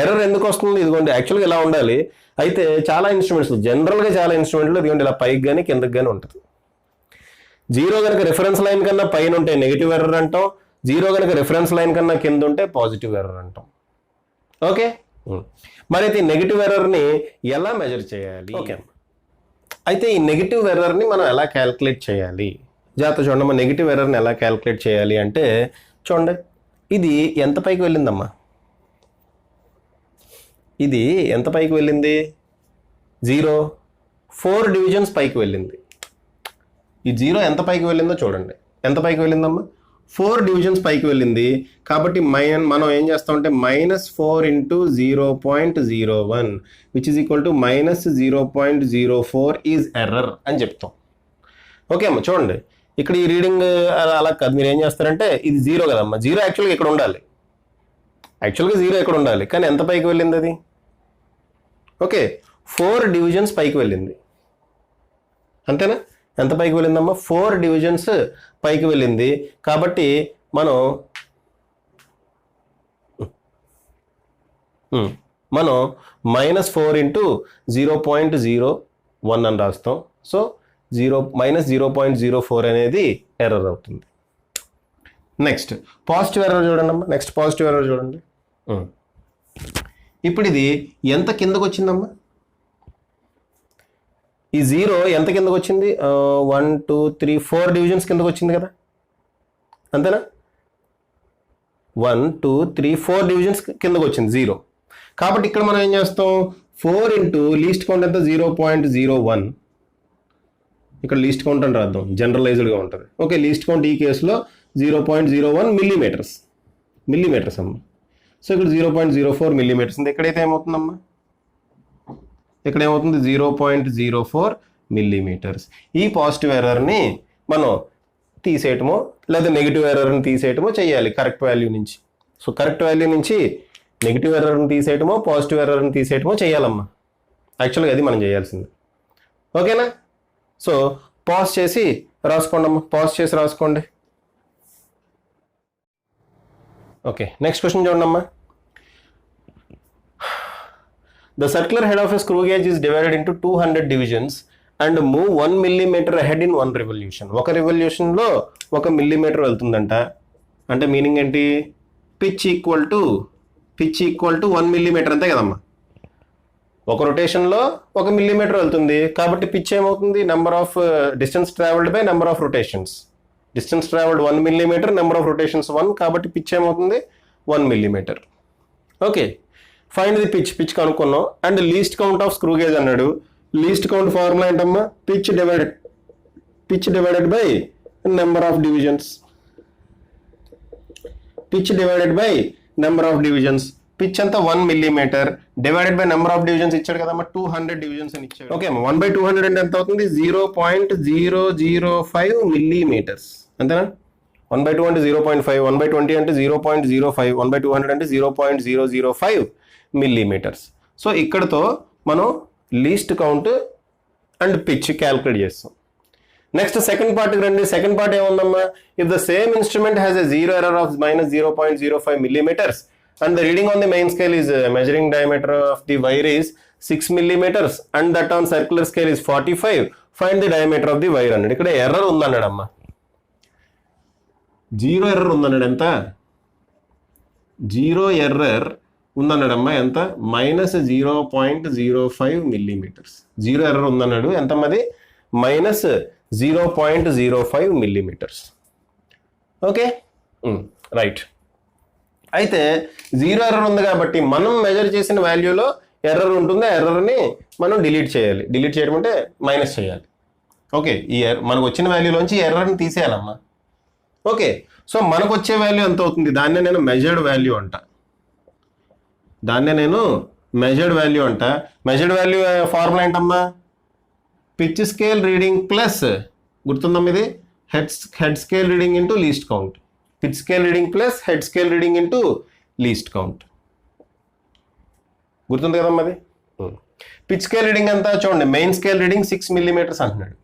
ఎర్రర్ ఎందుకు వస్తుంది? ఇదిగోండి యాక్చువల్గా ఇలా ఉండాలి. అయితే చాలా ఇన్స్ట్రుమెంట్స్, జనరల్గా చాలా ఇన్స్ట్రుమెంట్లు ఇదిగోండి ఇలా పైకి కానీ కిందకి కానీ ఉంటుంది. 0 కనుక రిఫరెన్స్ లైన్ కన్నా పైన ఉంటే నెగిటివ్ ఎర్రర్ అంటాం. 0 కనుక రిఫరెన్స్ లైన్ కన్నా కింద ఉంటే పాజిటివ్ ఎర్రర్ అంటాం. ఓకే, మరి అయితే ఈ నెగిటివ్ ఎర్రర్ని ఎలా మెజర్ చేయాలి? ఓకే, అయితే ఈ నెగిటివ్ ఎర్రర్ని మనం ఎలా క్యాల్కులేట్ చేయాలి? జాగ్రత్త చూడండి అమ్మా. నెగిటివ్ ఎర్రర్ని ఎలా క్యాల్కులేట్ చేయాలి అంటే చూడండి, ఇది ఎంత పైకి వెళ్ళిందమ్మా? ఇది ఎంత పైకి వెళ్ళింది? 4 డివిజన్స్ పైకి వెళ్ళింది. ఈ 0 ఎంత పైకి వెళ్ళిందో చూడండి. ఎంత పైకి వెళ్ళిందమ్మా? 4 డివిజన్స్ పైకి వెళ్ళింది. కాబట్టి మనం ఏం చేస్తామంటే -4 into 0.01 which is equal to -0.04 is error అని చెప్తాం. ఓకే అమ్మా, చూడండి ఇక్కడ ఈ రీడింగ్ అలా కాదు. మీరు ఏం చేస్తారంటే ఇది 0 కదమ్మా. 0 యాక్చువల్గా ఇక్కడ ఉండాలి. 0 ఇక్కడ ఉండాలి, కానీ ఎంత పైకి వెళ్ళింది అది? ఓకే, 4 డివిజన్స్ పైకి వెళ్ళింది. అంతేనా? ఎంత పైకి వెళ్ళిందమ్మా? 4 డివిజన్స్ పైకి వెళ్ళింది. కాబట్టి మనం -4 into 0.01 అని రాస్తాం. సో -0.04 అనేది ఎర్రర్ అవుతుంది. నెక్స్ట్ పాజిటివ్ ఎర్రర్ చూడండి అమ్మా. నెక్స్ట్ పాజిటివ్ ఎర్రర్ చూడండి. ఇప్పుడు ఇది ఎంత కిందకు వచ్చిందమ్మా? ఈ 0 ఎంత కిందకు వచ్చింది? 1 2 3 4 డివిజన్స్ కిందకు వచ్చింది కదా, అంతేనా? 1 2 3 4 డివిజన్స్ కిందకు వచ్చింది 0. కాబట్టి ఇక్కడ మనం ఏం చేస్తాం? 4 ఇంటూ లీస్ట్ కౌంట్ ఎంత? 0.01. ఇక్కడ లీస్ట్ కౌంట్ అని రాద్దాం, జనరలైజ్డ్గా ఉంటుంది. ఓకే, లీస్ట్ కౌంట్ ఈ కేసులో 0.01 మిల్లీమీటర్స్ అమ్మా. సో ఇక్కడ 0.04 మిల్లీమీటర్స్ ఉంది. ఎక్కడైతే ఏమవుతుందమ్మా? ఇక్కడ ఏమవుతుంది? 0.04 మిల్లీమీటర్స్. ఈ పాజిటివ్ ఎర్రర్ని మనం తీసేయటమో లేదా నెగిటివ్ ఎర్రర్ని తీసేయటమో చేయాలి కరెక్ట్ వాల్యూ నుంచి. సో కరెక్ట్ వాల్యూ నుంచి నెగిటివ్ ఎర్రర్ని తీసేయటమో పాజిటివ్ ఎర్రర్ని తీసేయటమో చేయాలమ్మా. యాక్చువల్గా అది మనం చేయాల్సింది. ఓకేనా? సో పాజ్ చేసి రాసుకోండి అమ్మా, పాజ్ చేసి రాసుకోండి. ఓకే, నెక్స్ట్ క్వశ్చన్ చూడండి అమ్మా. The circular head of a screw gauge is divided into 200 divisions and move 1 millimeter ahead in 1 revolution. ఒక రెవల్యూషన్లో 1 మిల్లీమీటర్ వెళ్తుందంట. అంటే మీనింగ్ ఏంటి? పిచ్ ఈక్వల్ టు 1 మిల్లీమీటర్, అంతే కదమ్మా. ఒక రొటేషన్లో 1 మిల్లీమీటర్ వెళ్తుంది కాబట్టి పిచ్ ఏమవుతుంది? Number of distance travelled by number of rotations. Distance travelled 1 millimetre, number of rotations 1, కాబట్టి పిచ్ ఏమవుతుంది? 1 millimetre. Okay, find the pitch కనుక్కున్నాం. And least count of screw gauge అన్నాడు. లీస్ట్ కౌంట్ ఫార్ములా ఏంటమ్మా? Pitch divided by number of divisions. Pitch divided by number of divisions. Pitch అంతా 1 millimetre divided by number of divisions ఇచ్చాడు కదమ్మా, 200 divisions అని ఇచ్చాడు. Okay అమ్మా, 1/200 అంటే ఎంత అవుతుంది? 0.005 మిల్లీమీటర్స్, అంతేనా? 1/2 అంటే 0.5, 1/20 అంటే 0.05, 1/200 అంటే 0.005 మిల్లీమీటర్స్. సో ఇక్కడతో మనం least count and pitch calculate చేస్తాం. నెక్స్ట్ సెకండ్ పార్ట్కి రండి. సెకండ్ పార్ట్ ఏముందమ్మా? If the same instrument has a zero error of -0.05 millimeters and the reading on the main scale is measuring diameter of the wire is 6 millimeters and that on circular scale is 45, find the diameter of the wire అన్నాడు. ఇక్కడ error ఉందన్నాడు అమ్మా, zero error ఉందన్నాడు. ఎంత? Zero error ఉందన్నాడమ్మా. ఎంత? -0.05 millimetres. Zero error ఉందన్నాడు. ఎంతమ్మది? -0.05 millimetres. Okay, right. అయితే జీరో ఎర్రర్ ఉంది కాబట్టి మనం మెజర్ చేసిన వాల్యూలో ఎర్రర్ ఉంటుంది. ఆ ఎర్రర్ని మనం డిలీట్ చేయాలి. డిలీట్ చేయడం అంటే మైనస్ చేయాలి. ఓకే, ఈ మనకు వచ్చిన వాల్యూలోంచి ఎర్రర్ని తీసేయాలమ్మా. ఓకే, సో మనకు వచ్చే వాల్యూ ఎంత అవుతుంది? దాన్నే నేను మెజర్డ్ వాల్యూ అంట. మెజర్డ్ వాల్యూ ఫార్ములా ఏంటమ్మా? పిచ్ స్కేల్ రీడింగ్ ప్లస్, గుర్తుందమ్మా ఇది, head scale reading into least count. Pitch scale reading plus head scale reading into least count. గుర్తుంది కదమ్మా అది. పిచ్ స్కేల్ రీడింగ్ అంతా చూడండి. మెయిన్ స్కేల్ రీడింగ్ 6 మిల్లీమీటర్స్ అంటున్నాడు.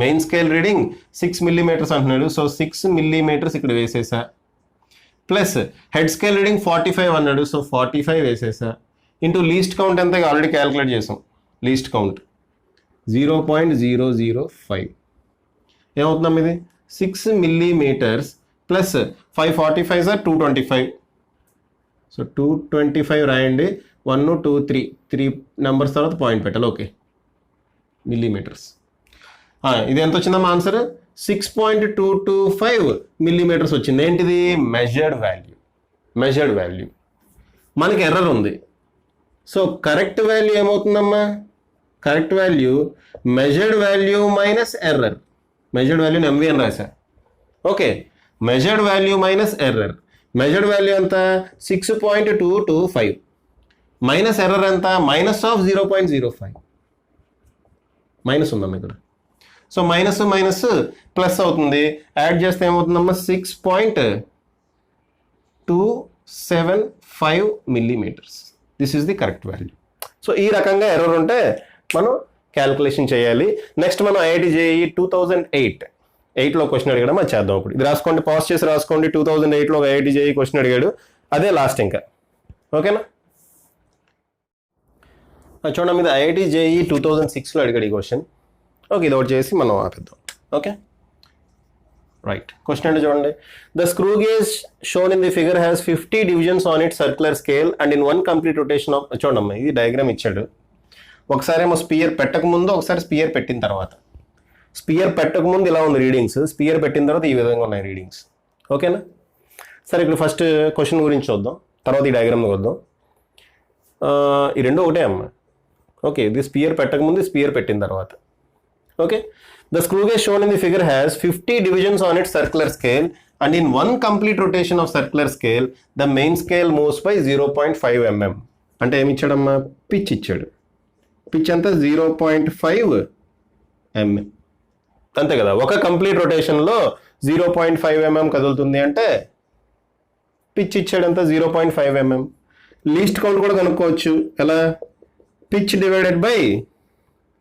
మెయిన్ స్కేల్ రీడింగ్ 6 మిల్లీమీటర్స్ అంటున్నాడు. So 6 millimetres ఇక్కడ వేసేసా. ప్లస్ హెడ్ స్కేల్ రీడింగ్ 45 అన్నాడు. సో 45 వేసేసా. ఇంటూ లీస్ట్ కౌంట్ ఎంత ఆల్రెడీ క్యాలిక్యులేట్ చేసాం. లీస్ట్ కౌంట్ 0.005 ఏమవుతుందమ్మా ఇది? 6 మిల్లీమీటర్స్ ప్లస్ 545 సార్ 225. సో 225 రాయండి. 1 2 3 నెంబర్స్ తర్వాత పాయింట్ పెట్టాలి. Okay, millimetres. ఇది ఎంత వచ్చిందమ్మా ఆన్సర్? 6.225 మిల్లీమీటర్స్ వచ్చింది. ఏంటిది? Measured value. మనకి ఎర్రర్ ఉంది. సో కరెక్ట్ వాల్యూ ఏమవుతుందమ్మా? Correct value measured value minus error. Measured వాల్యూని MV అని రాశా. Okay, measured value minus error. Measured value ఎంత? 6.225 మైనస్ ఎర్రర్ ఎంత? -0.05. మైనస్ ఉందమ్మా ఇక్కడ. సో మైనస్ ప్లస్ అవుతుంది. యాడ్ చేస్తే ఏమవుతుందమ్మా? 6.275 millimetres. This is the correct value. So ఈ రకంగా ఎర్రర్ ఉంటే మనం క్యాల్కులేషన్ చేయాలి. నెక్స్ట్ మనం IIT JEE 2008లో క్వశ్చన్ అడిగాడు. అది చేద్దాం. ఇప్పుడు ఇది రాసుకోండి, పాజ్ చేసి రాసుకోండి. 2008లో IIT JEE క్వశ్చన్ అడిగాడు. అదే లాస్ట్ ఇంకా. ఓకేనా? చూడండి, మీద IIT JEE 2006లో అడిగాడు ఈ క్వశ్చన్. ఓకే, ఇది ఒకటి చేసి మనం ఆపిద్దాం. Okay, right. క్వశ్చన్ అంటే చూడండి, the screw gauge shown in the figure has 50 divisions on it circular scale and in 1 complete rotation of, చూడమ్మా ఇది డయాగ్రామ్ ఇచ్చాడు. ఒకసారి ఏమో స్పియర్ పెట్టక ముందు, ఒకసారి స్పియర్ పెట్టిన తర్వాత. స్పియర్ పెట్టక ముందు ఇలా ఉంది రీడింగ్స్, స్పియర్ పెట్టిన తర్వాత ఈ విధంగా ఉన్నాయి రీడింగ్స్. ఓకేనా? సరే, ఇప్పుడు ఫస్ట్ క్వశ్చన్ గురించి చూద్దాం, తర్వాత ఈ డయాగ్రామ్ వద్దాం. ఈ రెండు ఒకటే అమ్మా. ఓకే, ఇది స్పియర్ పెట్టక ముందు, స్పియర్ పెట్టిన తర్వాత. Okay, the screw gauge shown in the figure has 50 divisions on it circular scale and in 1 complete rotation of circular scale the main scale moves by 0.5 mm. అంటే ఏమి ఇచ్చాడమ్మా? పిచ్ ఇచ్చాడు. Pitch అంతా 0.5 mm. అంతే కదా, ఒక complete రొటేషన్లో 0.5 mm కదులుతుంది అంటే pitch ఇచ్చాడంతా 0.5 mm. Least count కూడా కనుక్కోవచ్చు. ఎలా? Pitch divided by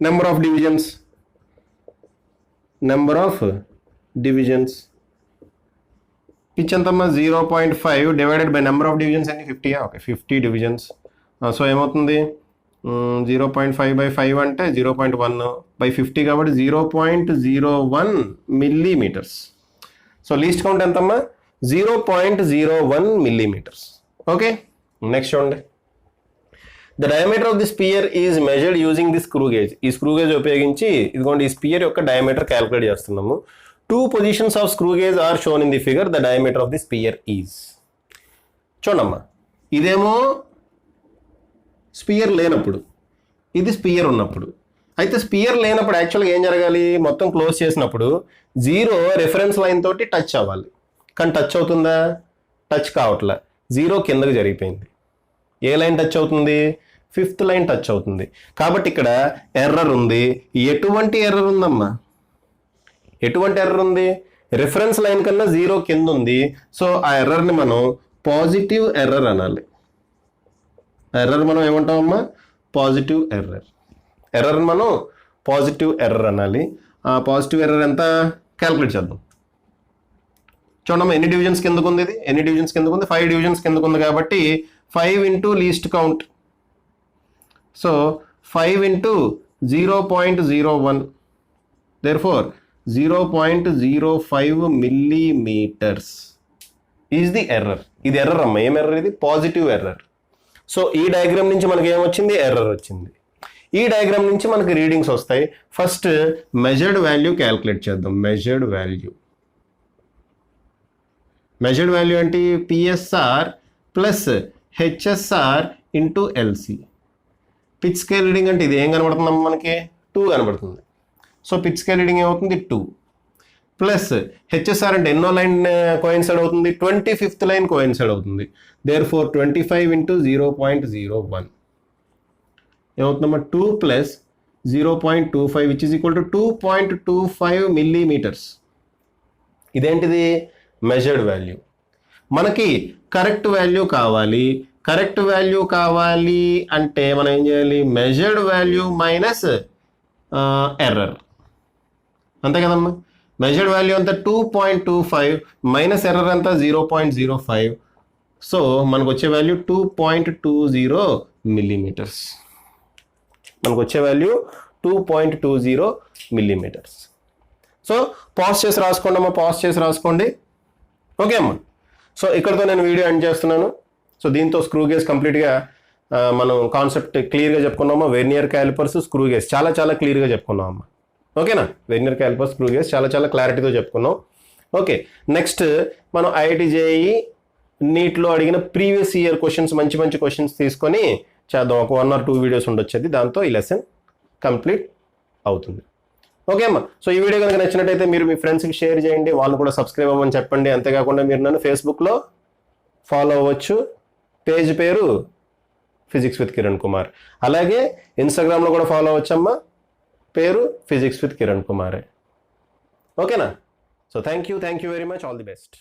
number of divisions. Number of divisions. Pitch ఎంతమ్మా? 0.5 divided by number of divisions అన్ని 50. Okay, 50 divisions. సో ఏమవుతుంది? 0.5 by 5 అంటే 0.1 by 50 కాబట్టి 0.01 మిల్లీమీటర్స్. సో లీస్ట్ కౌంట్ ఎంతమ్మా? 0.01 మిల్లీమీటర్స్. ఓకే, నెక్స్ట్ చూడండి, the diameter of the sphere is measured using the screw gauge. ఈ screw gauge ఉపయోగించి ఇదిగోండి ఈ స్పియర్ యొక్క డయామీటర్ క్యాలిక్యులేట్ చేస్తున్నాము. 2 positions of screw gauge are shown in the figure. The diameter of the sphere is. చూడమ్మా, ఇదేమో spear లేనప్పుడు, ఇది స్పియర్ ఉన్నప్పుడు. అయితే స్పియర్ లేనప్పుడు యాక్చువల్గా ఏం జరగాలి? మొత్తం క్లోజ్ చేసినప్పుడు 0 రెఫరెన్స్ లైన్ తోటి టచ్ అవ్వాలి. కానీ టచ్ అవుతుందా? టచ్ కావట్లే. 0 కిందకి జరిగిపోయింది. ఏ లైన్ టచ్ అవుతుంది? 5th లైన్ టచ్ అవుతుంది. కాబట్టి ఇక్కడ ఎర్రర్ ఉంది. ఎటువంటి ఎర్రర్ ఉందమ్మా? ఎటువంటి ఎర్రర్ ఉంది? రిఫరెన్స్ లైన్ కన్నా 0 కింద ఉంది. సో ఆ ఎర్రర్ని మనం పాజిటివ్ ఎర్రర్ అనాలి. ఎర్రర్ మనం ఏమంటామమ్మా? Positive error. ఎర్రర్ మనం పాజిటివ్ ఎర్రర్ అనాలి. ఆ పాజిటివ్ ఎర్రర్ ఎంత? క్యాల్కులేట్ చేద్దాం. చూడమ్మా, ఎన్ని డివిజన్స్ కిందకు ఉంది? ఇది ఎన్ని డివిజన్స్ కిందకు ఉంది? 5 డివిజన్స్ కిందకు ఉంది. కాబట్టి 5 into least count. So 5 into 0.01. therefore 0.05 millimetres is the error. ఇది ఎర్రర్ అమ్మా. ఏం ఎర్రర్ ఇది? Positive error. సో ఈ డయాగ్రామ్ నుంచి మనకి ఏమొచ్చింది? ఎర్రర్ వచ్చింది. ఈ డయాగ్రామ్ నుంచి మనకి రీడింగ్స్ వస్తాయి. ఫస్ట్ మెజర్డ్ వాల్యూ క్యాల్కులేట్ చేద్దాం. Measured value. మెజర్డ్ వాల్యూ అంటే PSR plus HSR into LC. Pitch scale reading అంటే ఇది ఏం కనబడుతుందమ్మా? మనకి 2 కనబడుతుంది. సో పిచ్ స్కేల్ రీడింగ్ ఏమవుతుంది? 2 ప్లస్ హెచ్ఎస్ఆర్ అంటే ఎన్నో లైన్ కోయిన్సైడ్ అవుతుంది? 25th లైన్ కోయిన్సైడ్ అవుతుంది. therefore 25 ఇంటూ 0.01 ఏమవుతుందమ్మా? 2 plus 0.25 which is equal to 2.25 millimetres. ఇదేంటిది? Measured value. మనకి కరెక్ట్ వాల్యూ కావాలి. కరెక్ట్ వాల్యూ కావాలి అంటే మనం ఏం చేయాలి? Measured value minus error. అంతే కదమ్మా? మెజర్డ్ వాల్యూ అంతా 2.25 మైనస్ ఎర్రర్ అంతా 0.05. సో మనకు వచ్చే వాల్యూ 2.20 మిల్లీమీటర్స్. మనకు వచ్చే వాల్యూ 2.20 మిల్లీమీటర్స్. సో పాజ్ చేసి రాసుకోండి అమ్మా, పాజ్ చేసి రాసుకోండి. ఓకే అమ్మా. సో ఇక్కడతో నేను వీడియో ఎండ్ చేస్తున్నాను. సో దీంతో స్క్రూ గేజ్ కంప్లీట్గా మనం కాన్సెప్ట్ క్లియర్గా చెప్పుకున్నామా. వెర్నియర్ క్యాలిపర్స్, స్క్రూ గేజ్ చాలా క్లియర్గా చెప్పుకున్నాం అమ్మా. ఓకేనా? వెర్నియర్ క్యాలిపర్స్, స్క్రూ గేజ్ చాలా క్లారిటీతో చెప్పుకున్నాం. ఓకే, నెక్స్ట్ మనం ఐఐటి జేఈఈ నీట్లో అడిగిన ప్రీవియస్ ఇయర్ క్వశ్చన్స్, మంచి క్వశ్చన్స్ తీసుకొని చేద్దాం. ఒక 1 or 2 వీడియోస్ ఉండొచ్చేది. దాంతో ఈ లెసన్ కంప్లీట్ అవుతుంది. ఓకే అమ్మా. సో ఈ వీడియో కనుక నచ్చినట్టయితే మీరు మీ ఫ్రెండ్స్కి షేర్ చేయండి, వాళ్ళు కూడా సబ్స్క్రైబ్ అవ్వమని చెప్పండి. అంతేకాకుండా మీరు నన్ను ఫేస్బుక్లో ఫాలో అవ్వచ్చు. పేజ్ పేరు ఫిజిక్స్ విత్ కిరణ్ కుమార్. అలాగే ఇన్స్టాగ్రామ్లో కూడా ఫాలో అవ్వచ్చమ్మా. పేరు ఫిజిక్స్ విత్ కిరణ్ కుమారే. ఓకేనా? So thank you very much. All the best.